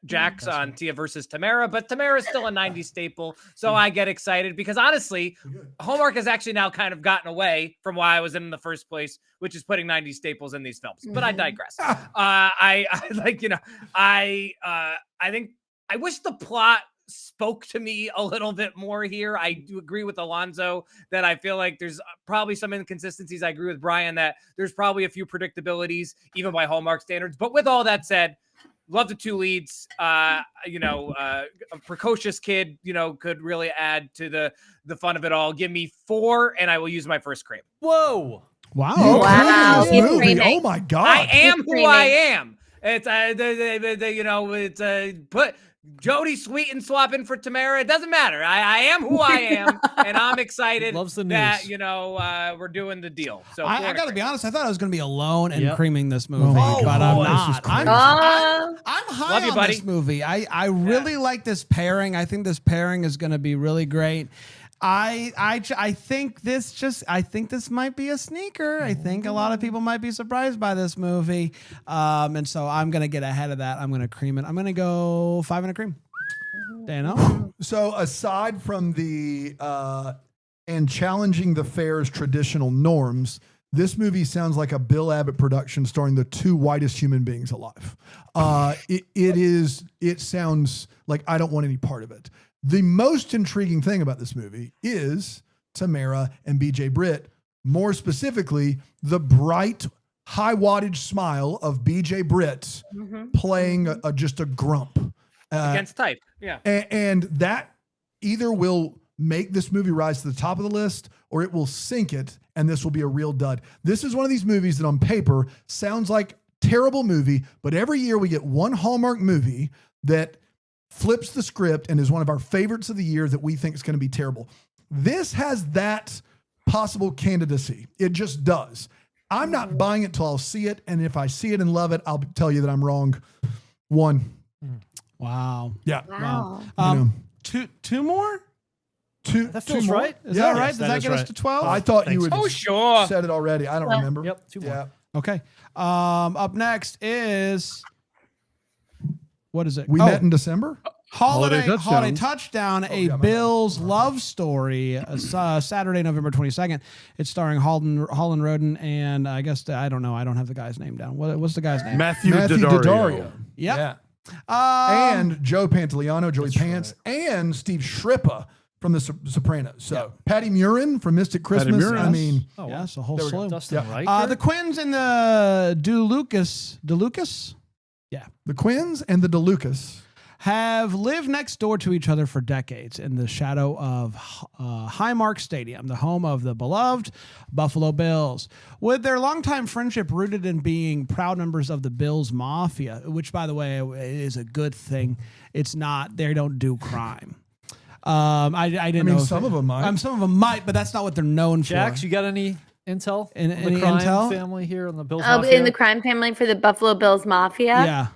Jax on Tia versus Tamara, but Tamara's still a 90s staple, so I get excited because honestly, Hallmark has actually now kind of gotten away from why I was in the first place, which is putting 90s staples in these films. But I digress. I think I wish the plot spoke to me a little bit more here. I do agree with Alonzo that I feel like there's probably some inconsistencies. I agree with Brian that there's probably a few predictabilities, even by Hallmark standards. But with all that said, love the two leads. A precocious kid, could really add to the fun of it all. Give me 4, and I will use my first cream. Whoa. Wow. Wow. This He's movie. dreaming. Oh my God. I am who Dreaming. I am. It's put Jody sweet and swapping for Tamara. It doesn't matter. I am who I am, and I'm excited Loves the that news. we're doing the deal. So I got to be honest. I thought I was going to be alone and Yep. creaming this movie, my but God. I'm This is not. crazy. I'm high Love you, on buddy. this movie. I really like this pairing. I think this pairing is going to be really great. I think this might be a sneaker. I think a lot of people might be surprised by this movie. And so I'm going to get ahead of that. I'm going to cream it. I'm going to go 5 and a cream. Dano? So aside from the and challenging the fair's traditional norms, this movie sounds like a Bill Abbott production starring the 2 whitest human beings alive. It sounds like I don't want any part of it. The most intriguing thing about this movie is Tamara and BJ Britt, more specifically, the bright, high wattage smile of BJ Britt playing just a grump. against type. Yeah. And that either will make this movie rise to the top of the list or it will sink it, and this will be a real dud. This is one of these movies that on paper sounds like terrible movie, but every year we get one Hallmark movie that flips the script and is one of our favorites of the year that we think is going to be terrible. This has that possible candidacy. It just does. I'm not buying it till I'll see it, and if I see it and love it, I'll tell you that I'm wrong. 1. Wow. Yeah. Wow. Two more? That feels more? right. Is Yeah. that right? Yes, Does that that is get us right. to 12? I thought you Thanks. would Oh, sure. said it already. I don't remember. Yep, 2 more. Yeah. Okay. Up next is what is it? We met in December. Holiday Touchdown. Touchdown, yeah, a my bad. Bills love story. Saturday, November 22nd. It's starring Holland Roden and I guess I don't know. I don't have the guy's name down. What's the guy's name? Matthew Daddario. Yep. Yeah. And Joe Pantoliano, Joey Pants, and Steve Shrippa from The Sopranos. So Patty Murin from Mystic Christmas. Murin. I mean, Oh, Yeah, it's a whole There we go. slew. Dustin Riker. The Quins and the DeLucas the Quins and the DeLucas. have lived next door to each other for decades in the shadow of Highmark Stadium, the home of the beloved Buffalo Bills. With their longtime friendship rooted in being proud members of the Bills Mafia, which, by the way, is a good thing. It's not, they don't do crime. I didn't know. some of them might. Some of them might, but that's not what they're known Jax, for. you got any intel? Any the crime intel? family here on the Bills Oh, Mafia? in the crime family for the Buffalo Bills Mafia? Yeah.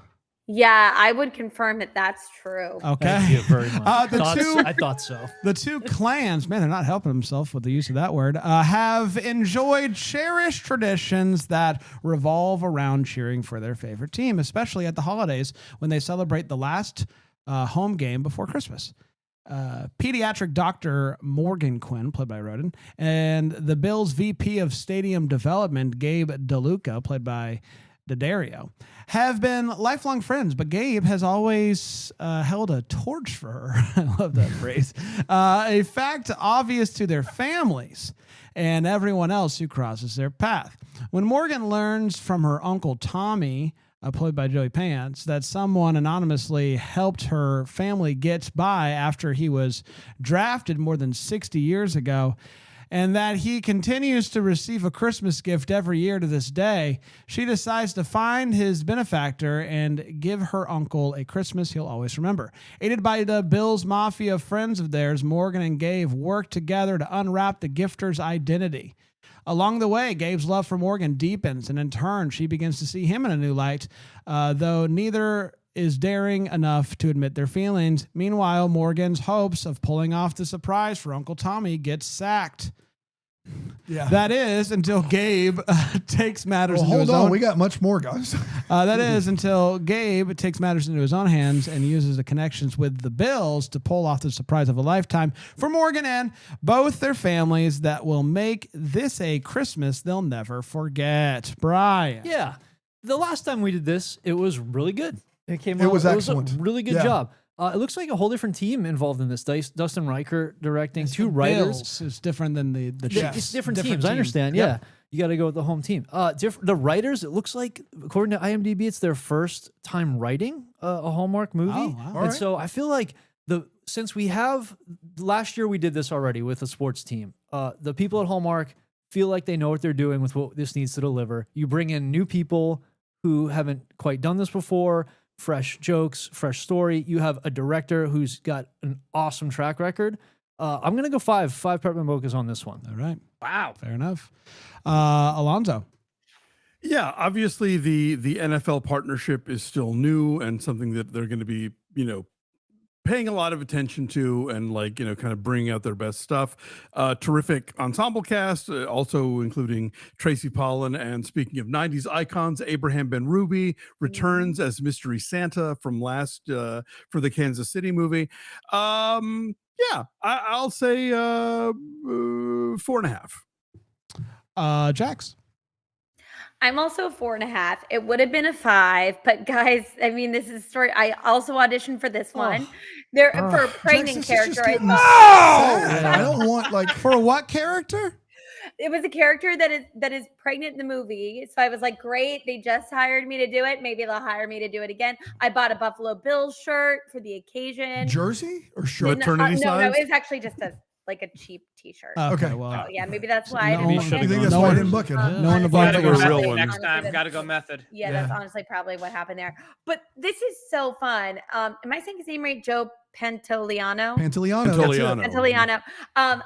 Yeah, I would confirm that that's true. Okay. Thank you very much. I I thought so. The 2 clans, man, they're not helping themselves with the use of that word, have enjoyed cherished traditions that revolve around cheering for their favorite team, especially at the holidays when they celebrate the last home game before Christmas. Pediatric Dr. Morgan Quinn, played by Roden, and the Bills' VP of Stadium Development, Gabe DeLuca, played by Daddario, have been lifelong friends, but Gabe has always held a torch for her. I love that phrase. A fact obvious to their families and everyone else who crosses their path. When Morgan learns from her uncle Tommy, played by Joey Pants, that someone anonymously helped her family get by after he was drafted more than 60 years ago, and that he continues to receive a Christmas gift every year to this day, she decides to find his benefactor and give her uncle a Christmas he'll always remember. Aided by the Bills Mafia friends of theirs, Morgan and Gabe work together to unwrap the gifter's identity. Along the way, Gabe's love for Morgan deepens, and in turn, she begins to see him in a new light, though neither is daring enough to admit their feelings. Meanwhile, Morgan's hopes of pulling off the surprise for Uncle Tommy gets sacked. Yeah. That is until Gabe takes matters Well, into hold his on. own. We got much more, guys. That is until Gabe takes matters into his own hands and uses the connections with the Bills to pull off the surprise of a lifetime for Morgan and both their families that will make this a Christmas they'll never forget. Brian. Yeah. The last time we did this, it was really good. It came It out. was It excellent. was a really good Yeah. job. It looks like a whole different team involved in this. Dustin Reichert directing, It's two the writers. Bills. It's different than the Yeah, Chiefs. it's different teams. I understand. Yeah. You got to go with the home team. The writers, it looks like, according to IMDb, it's their first time writing a Hallmark movie. Oh, wow. And All right. so I feel like since we have, last year we did this already with a sports team. The people at Hallmark feel like they know what they're doing with what this needs to deliver. You bring in new people who haven't quite done this before, fresh jokes, fresh story. You have a director who's got an awesome track record. I'm going to go 5 peppermint mochas on this one. All right. Wow. Fair enough. Alonzo. Yeah, obviously the NFL partnership is still new and something that they're going to be, paying a lot of attention to and kind of bringing out their best stuff. Terrific ensemble cast, also including Tracy Pollan. And speaking of 90s icons, Abraham Ben-Ruby returns as Mystery Santa from for the Kansas City movie. I'll say 4.5. Jax. I'm also 4.5. It would have been a 5, but guys, I mean, this is a story. I also auditioned for this one. For a pregnant character. I don't want For a what character? It was a character that is pregnant in the movie. So I was like, great, they just hired me to do it. Maybe they'll hire me to do it again. I bought a Buffalo Bills shirt for the occasion. jersey or shirt. Maternity No, size? it was actually just a cheap t-shirt. Okay. Well, So, yeah, maybe that's why I No didn't one- book it. You think that's why I didn't book it? Huh? No one to Honestly, blame Gotta for go the real method one. next Honestly, time. that's- Gotta go method. Yeah, that's honestly probably what happened there. But this is so fun. Am I saying his name right? Joe Pantoliano. Pantoliano.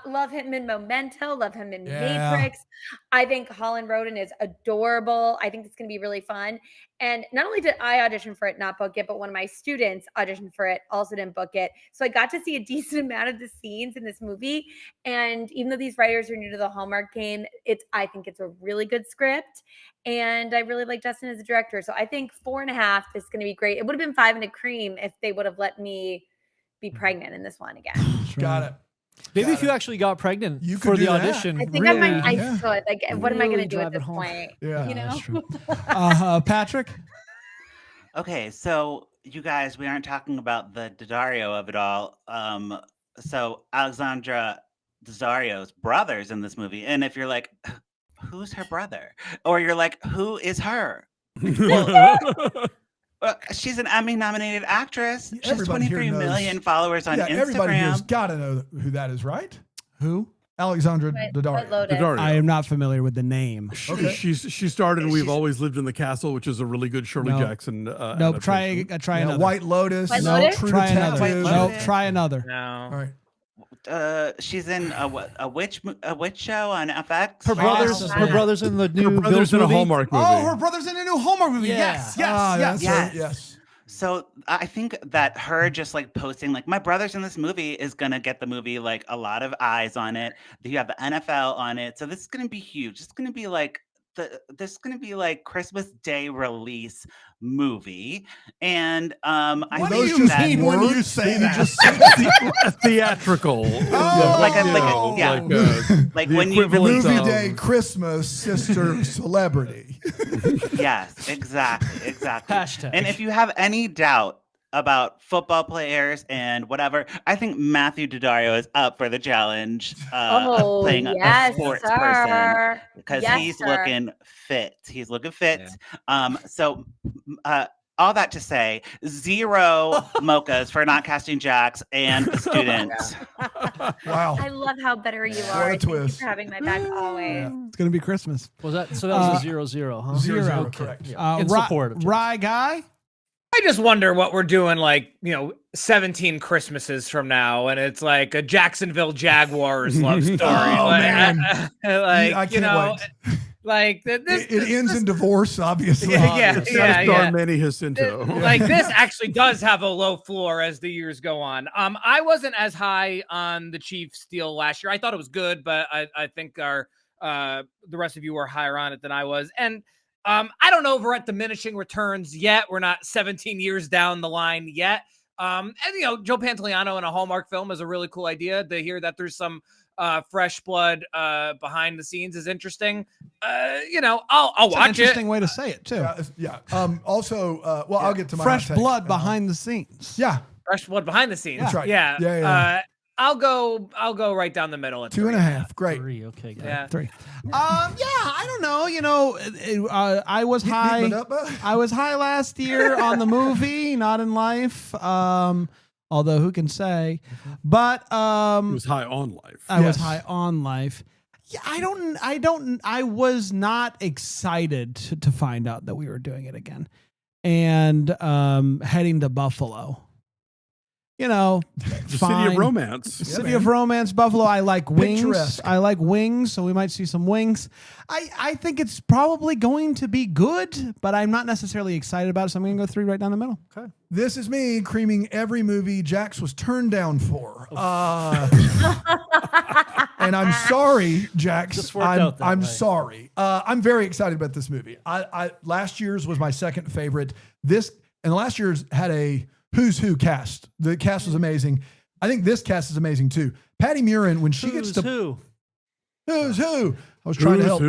Love him in Memento. Love him in Yeah. Matrix. I think Holland Roden is adorable. I think it's going to be really fun. And not only did I audition for it, not book it, but one of my students auditioned for it, also didn't book it. So I got to see a decent amount of the scenes in this movie. And even though these writers are new to the Hallmark game, I think it's a really good script. And I really like Dustin as a director. So I think 4.5 is going to be great. It would have been 5 and a cream if they would have let me be pregnant in this one again. Got it. Maybe if you actually got pregnant You for could the do that. audition. I think really, I could. Like, what am I going to really do at drive it this home. point? Yeah, You know? That's true. Patrick. Okay, so you guys, we aren't talking about the Daddario of it all. So Alexandra Daddario's brother's in this movie, and if you're like, who's her brother, or you're like, who is her? She's an Emmy-nominated actress. She has Everybody here 23 knows- million followers on everybody here's Instagram. got to know who that is, right? Who? Alexandra White Daddario. Lotus. Daddario. I am not familiar with the name. Okay. She starred in We've She's- Always Lived in the Castle, which is a really good Shirley No. Jackson. Nope. Try Yeah, another. White Lotus. White No, Lotus? True try another. Detective. White Nope. Lotus. Try another. No. All right. She's in a witch show on FX. Her brothers, Wow. her brothers in the new Her brother's Bills in a movie. Hallmark movie. Oh, her brother's in a new Hallmark movie. Yeah. Yes. Ah, Yes. that's Yes. right. Yes. So I think that her just like posting like my brother's in this movie is gonna get the movie like a lot of eyes on it. You have the NFL on it, so this is gonna be huge. It's gonna be like this is gonna be like Christmas Day release movie, and I What do think you that mean when you words say that you that? just Theatrical. like the when you equivalent Movie of- Day Christmas sister celebrity. yes, exactly. Hashtag. And if you have any doubt about football players and whatever, I think Matthew Daddario is up for the challenge. Playing a sports person because Yes, he's sir. looking fit. He's looking fit. So all that to say, 0 mochas for not casting Jax and the students. Wow. I love how better you What are. a Thank you twist. for having my back always. It's gonna be Christmas. Was that so? That was a 0-0, huh? 0-0, Okay. correct. Yeah. In support of Jax. Rye guy. I just wonder what we're doing, like, 17 Christmases from now, and it's like a Jacksonville Jaguars love story. Oh, like, man. I you can't know, wait. like this. It ends in divorce, obviously. Yeah, Gotta star Manny Jacinto. Like this actually does have a low floor as the years go on. I wasn't as high on the Chiefs deal last year. I thought it was good, but I think the rest of you were higher on it than I was. And I don't know if we're at diminishing returns yet. We're not 17 years down the line yet. And Joe Pantoliano in a Hallmark film is a really cool idea. To hear that there's some fresh blood behind the scenes is interesting. I'll It's an watch interesting it. way to say it too. Yeah. Also, I'll get to my Fresh hot take. blood behind the scenes. Yeah. Fresh blood behind the scenes. That's right. Yeah. Yeah. I'll go right down the middle at 2.5. Great. 3. Okay, got it. Yeah. 3. I don't know. I was high. Beating it up, I was high last year on the movie, not in life. Although who can say? But It was high on life. I was Yes. high on life. Yeah, I was not excited to find out that we were doing it again, and heading to Buffalo. The city of romance. City of Romance, Buffalo. I like wings. Picturesque. I like wings, so we might see some wings. I think it's probably going to be good, but I'm not necessarily excited about it, so I'm going to go 3 right down the middle. Okay. This is me creaming every movie Jax was turned down for. And I'm sorry, Jax. Just worked out that I'm way. sorry. I'm very excited about this movie. I last year's was my second favorite. Last year's had a who's who cast. The cast was amazing. I think this cast is amazing too. Patty Murin, when she gets to who's who. I was trying to help.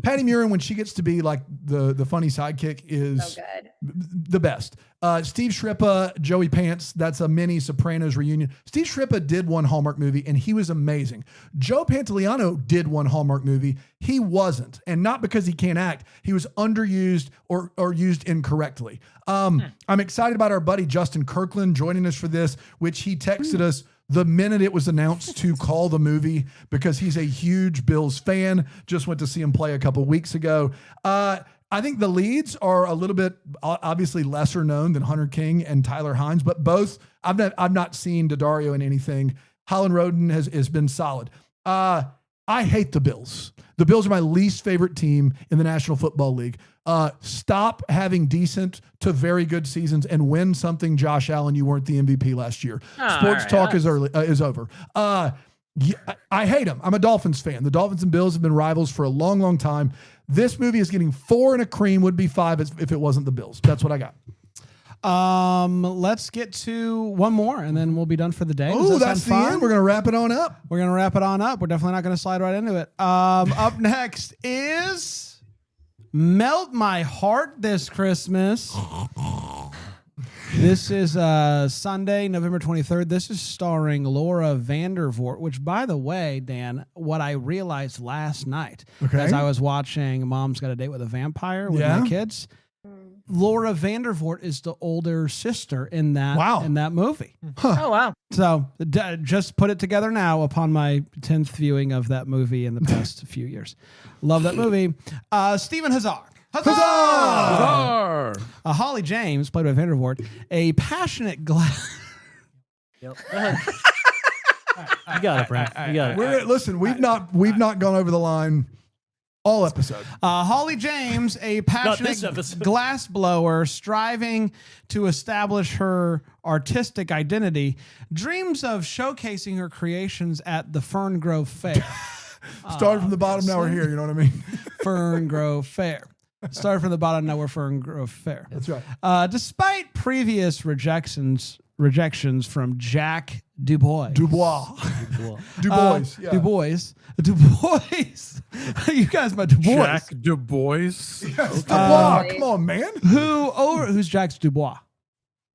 Patty Murin, when she gets to be like the funny sidekick, is So good. the best. Steve Shrippa, Joey Pants, that's a mini Sopranos reunion. Steve Shrippa did one Hallmark movie, and he was amazing. Joe Pantoliano did one Hallmark movie. He wasn't. And not because he can't act. He was underused or used incorrectly. I'm excited about our buddy Justin Kirkland joining us for this, which he texted us the minute it was announced to call the movie because he's a huge Bills fan. Just went to see him play a couple weeks ago. I think the leads are a little bit obviously lesser known than Hunter King and Tyler Hines, but both I've not seen Daddario in anything. Holland Roden has been solid. I hate the Bills. The Bills are my least favorite team in the National Football League. Stop having decent to very good seasons and win something, Josh Allen. You weren't the MVP last year. Sports talk is over. I hate them. I'm a Dolphins fan. The Dolphins and Bills have been rivals for a long, long time. This movie is getting 4 and a cream, would be 5 if it wasn't the Bills. That's what I got. Let's get to one more, and then we'll be done for the day. Oh, that's the end. We're going to wrap it on up. We're going to wrap it on up. We're definitely not going to slide right into it. Up next is Melt My Heart This Christmas. This is Sunday, November 23rd. This is starring Laura Vandervoort, which, by the way, Dan, what I realized last night as I was watching Mom's Got a Date with a Vampire with my kids, Laura Vandervoort is the older sister in that movie. Oh, wow. So just put it together now upon my 10th viewing of that movie in the past few years. Love that movie. Stephen Hazar. Huzzah! Holly James, played by Vandervoort, a passionate Yep. Go ahead. You got it, Brent. You got it. Listen, we've not gone over the line all episode. Holly James, a passionate glass blower striving to establish her artistic identity, dreams of showcasing her creations at the Fern Grove Fair. Started from the bottom, now we're here. You know what I mean? Fern Grove Fair. Started from the bottom, now we're Fern Grove Fair. That's right. Despite previous rejections from Jack Dubois. Dubois. Yeah. Dubois. You guys, my Dubois. Jack Dubois. Yes, Dubois. Come on, man. Who's Jack Dubois?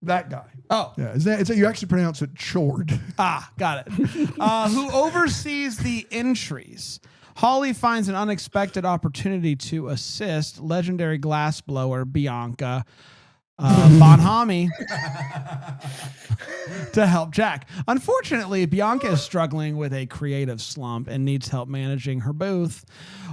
That guy. Oh. Yeah. You actually pronounce it Chord. Got it. Who oversees the entries. Holly finds an unexpected opportunity to assist legendary glassblower Bianca Bonhami to help Jack. Unfortunately, Bianca is struggling with a creative slump and needs help managing her booth.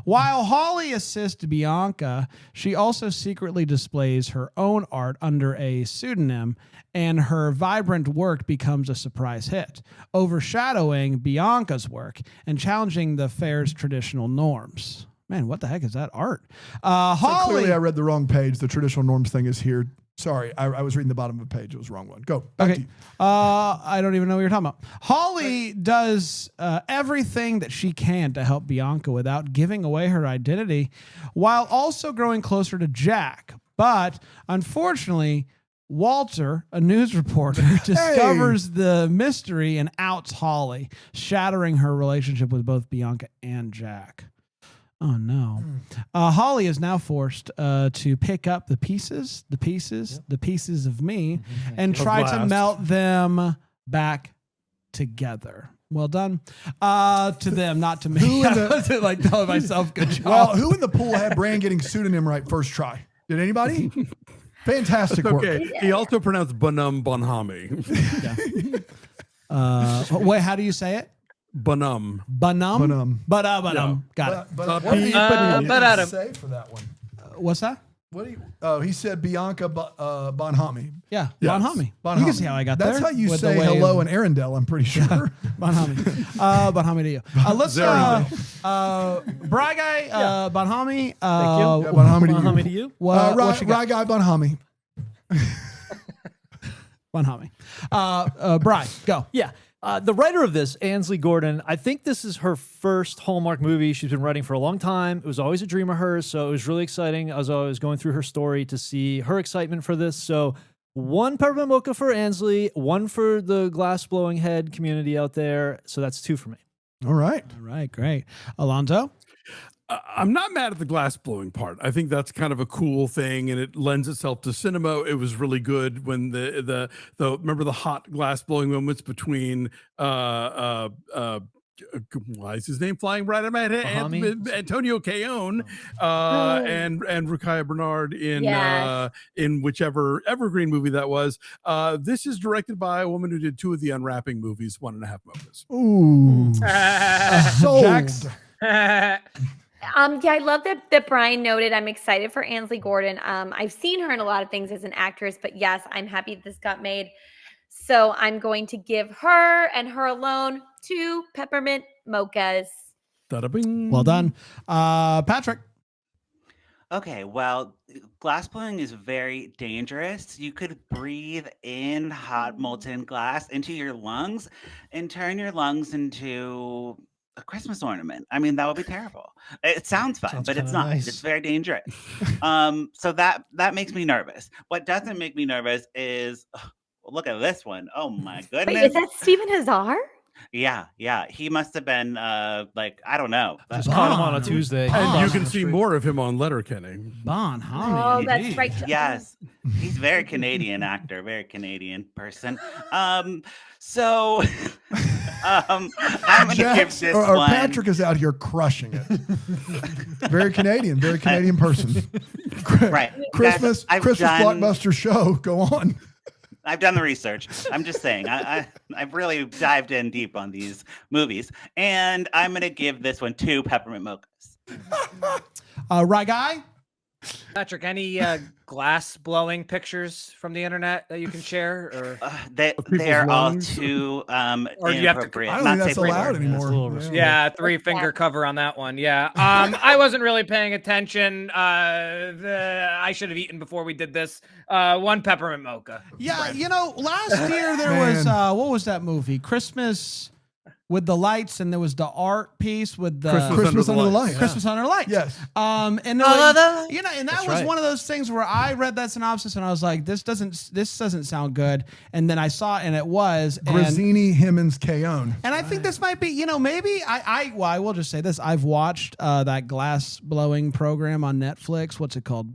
While Holly assists Bianca, she also secretly displays her own art under a pseudonym, and her vibrant work becomes a surprise hit, overshadowing Bianca's work and challenging the fair's traditional norms. Man, what the heck is that art? Holly, clearly, I read the wrong page. The traditional norms thing is here. Sorry, I was reading the bottom of the page. It was the wrong one. Go. Back to you. I don't even know what you're talking about. Holly does everything that she can to help Bianca without giving away her identity, while also growing closer to Jack. But unfortunately, Walter, a news reporter, discovers the mystery and outs Holly, shattering her relationship with both Bianca and Jack. Oh, no. Holly is now forced to pick up the pieces of me, and try to glass. melt them back together. Well done. To them, not to me. Who in I the- wasn't like telling myself good job. Well, who in the pool had Bran getting pseudonym right first try? Did anybody? Fantastic work. Okay. He also pronounced Bonum Bonhami. Wait, how do you say it? Bonum. Banum? Banum. Banum. Got it. But what did he Adam. say for that one? What's that? What do you? Oh, he said Bianca Bonhami. Yeah, Yes. Bonhami. Bonhami. You can see how I got That's there. how you with the say way hello of- in Arendelle, I'm pretty sure. Bonhami. Bonhami to you. Let's Bry Guy, Bonhami. Thank you. Yeah, Bonhami to you. Bonhami to you. What Right, you got? right guy Bonhami. Bonhami. Bry, go. Yeah. The writer of this, Ansley Gordon, I think this is her first Hallmark movie. She's been writing for a long time. It was always a dream of hers, so it was really exciting as I was going through her story to see her excitement for this. So 1 peppermint mocha for Ansley, 1 for the glass blowing head community out there. So that's 2 for me. All right. All right, great. Alonzo? I'm not mad at the glass blowing part. I think that's kind of a cool thing, and it lends itself to cinema. It was really good when the remember the hot glass blowing moments between why is his name flying right out of my head? Bahami? Antonio Caone and Rukiah Bernard Yes. in whichever evergreen movie that was. This is directed by a woman who did 2 of the Unwrapping movies, 1.5 Mochas. Ooh. Sold. Jax? Yeah, I love that Brian noted. I'm excited for Ansley Gordon. I've seen her in a lot of things as an actress, but yes, I'm happy this got made. So I'm going to give her and her alone 2 peppermint mochas. Da-da-bing. Well done. Patrick? Okay, well, glass blowing is very dangerous. You could breathe in hot molten glass into your lungs and turn your lungs into a Christmas ornament. I mean, that would be terrible. It sounds fun, Sounds but it's kinda not. nice. It's very dangerous. So that makes me nervous. What doesn't make me nervous is look at this one. Oh my goodness. Wait, is that Stephen Hazar? Yeah. He must have been like, I don't know. Just caught him on a Tuesday. And you Crossing can the see street. more of him on Letterkenny. Bonhami. Oh, that's indeed. right. Yes, he's very Canadian actor, very Canadian person. So I'm gonna give Jax, this or one. Patrick is out here crushing it. Very Canadian person. Right. Christmas Guys, Christmas blockbuster show. Go on. I've done the research. I'm just saying. I've really dived in deep on these movies, and I'm gonna give this one 2 peppermint mochas. Right Guy? Patrick, any glass blowing pictures from the internet that you can share? Or They're all lungs? too Or do you have to- inappropriate. I don't not think that's safe for allowed work. anymore. a little risky. yeah, 3-finger cover on that one. Yeah. I wasn't really paying attention. I should have eaten before we did this. 1 peppermint mocha. Yeah, last year there was what was that movie? Christmas with the lights, and there was the art piece with the Christmas under the light. Christmas under the lights. Yes. And there was, and that was one of those things where I read that synopsis and I was like, this doesn't sound good. And then I saw it and it was. Grazzini, Hemmings, Caone. And I think this might be, maybe I will just say this. I've watched that glass blowing program on Netflix. What's it called?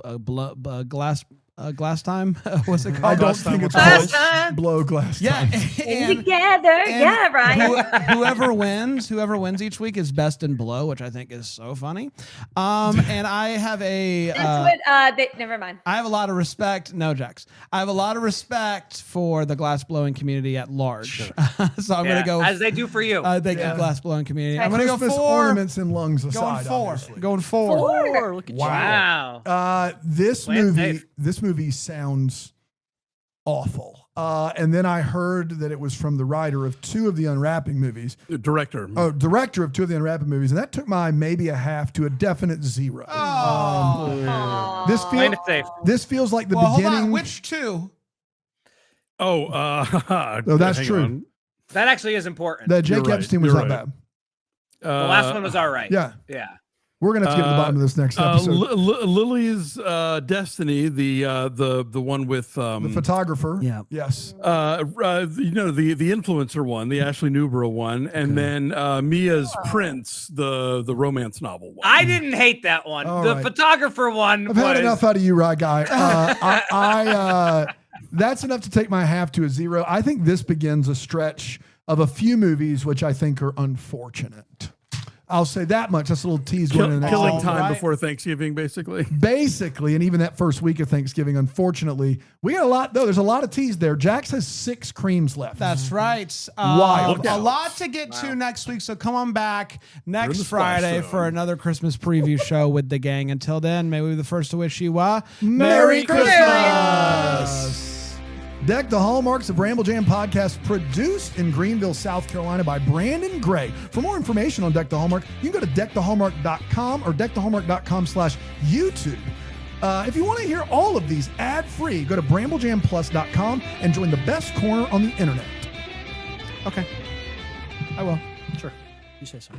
Glass time? What's it I called? don't think it's Glass called time. blow glass. Yeah. In together. Yeah, Ryan. Whoever wins each week is best in blow, which I think is so funny. And I have Never mind. I have a lot of respect. No, Jax. I have a lot of respect for the glass blowing community at large. So I'm going to go. as they do for you. Thank you, glass blowing community. I'm Right. going to go Christmas 4. ornaments and lungs Going aside. 4. obviously. Going 4. Look at Wow. This Playing movie safe. sounds awful. And then I heard that it was from the writer of 2 of the Unwrapping movies. Director. Oh, director of 2 of the Unwrapping movies, and that took my maybe a half to a definite 0. Aw. Playing it safe. This feels like the Well, hold beginning. on. Which 2? Oh, that's hang true. on. That actually is important. That Jake You're right. Epstein was You're not right. bad. The last one was all right. Yeah. Yeah. We're gonna have to get to the bottom of this next episode. Lily's Destiny, the one with The photographer. Yeah. Yes. the influencer one, the Ashley Newborough one, and then Mia's Prince, the romance novel one. I didn't hate that one. All The right. photographer one I've had was enough out of you, Rye Guy. That's enough to take my half to a 0. I think this begins a stretch of a few movies which I think are unfortunate. I'll say that much. That's a little tease going into the next Killing episode. time before Thanksgiving, basically. Basically, and even that first week of Thanksgiving, unfortunately, we got a lot, though. There's a lot of teas there. Jax has 6 creams left. That's right. Wild. A lot to get to next week, so come on back next the Splash Friday Zone. for another Christmas preview show with the gang. Until then, may we be the first to wish you a Merry Christmas! Deck the Hallmarks, the Bramble Jam podcast, produced in Greenville, South Carolina by Brandon Gray. For more information on Deck the Hallmark, you can go to deckthehallmark.com or deckthehallmark.com/YouTube. If you want to hear all of these ad-free, go to bramblejamplus.com and join the best corner on the internet. Okay. I will. Sure. You say so.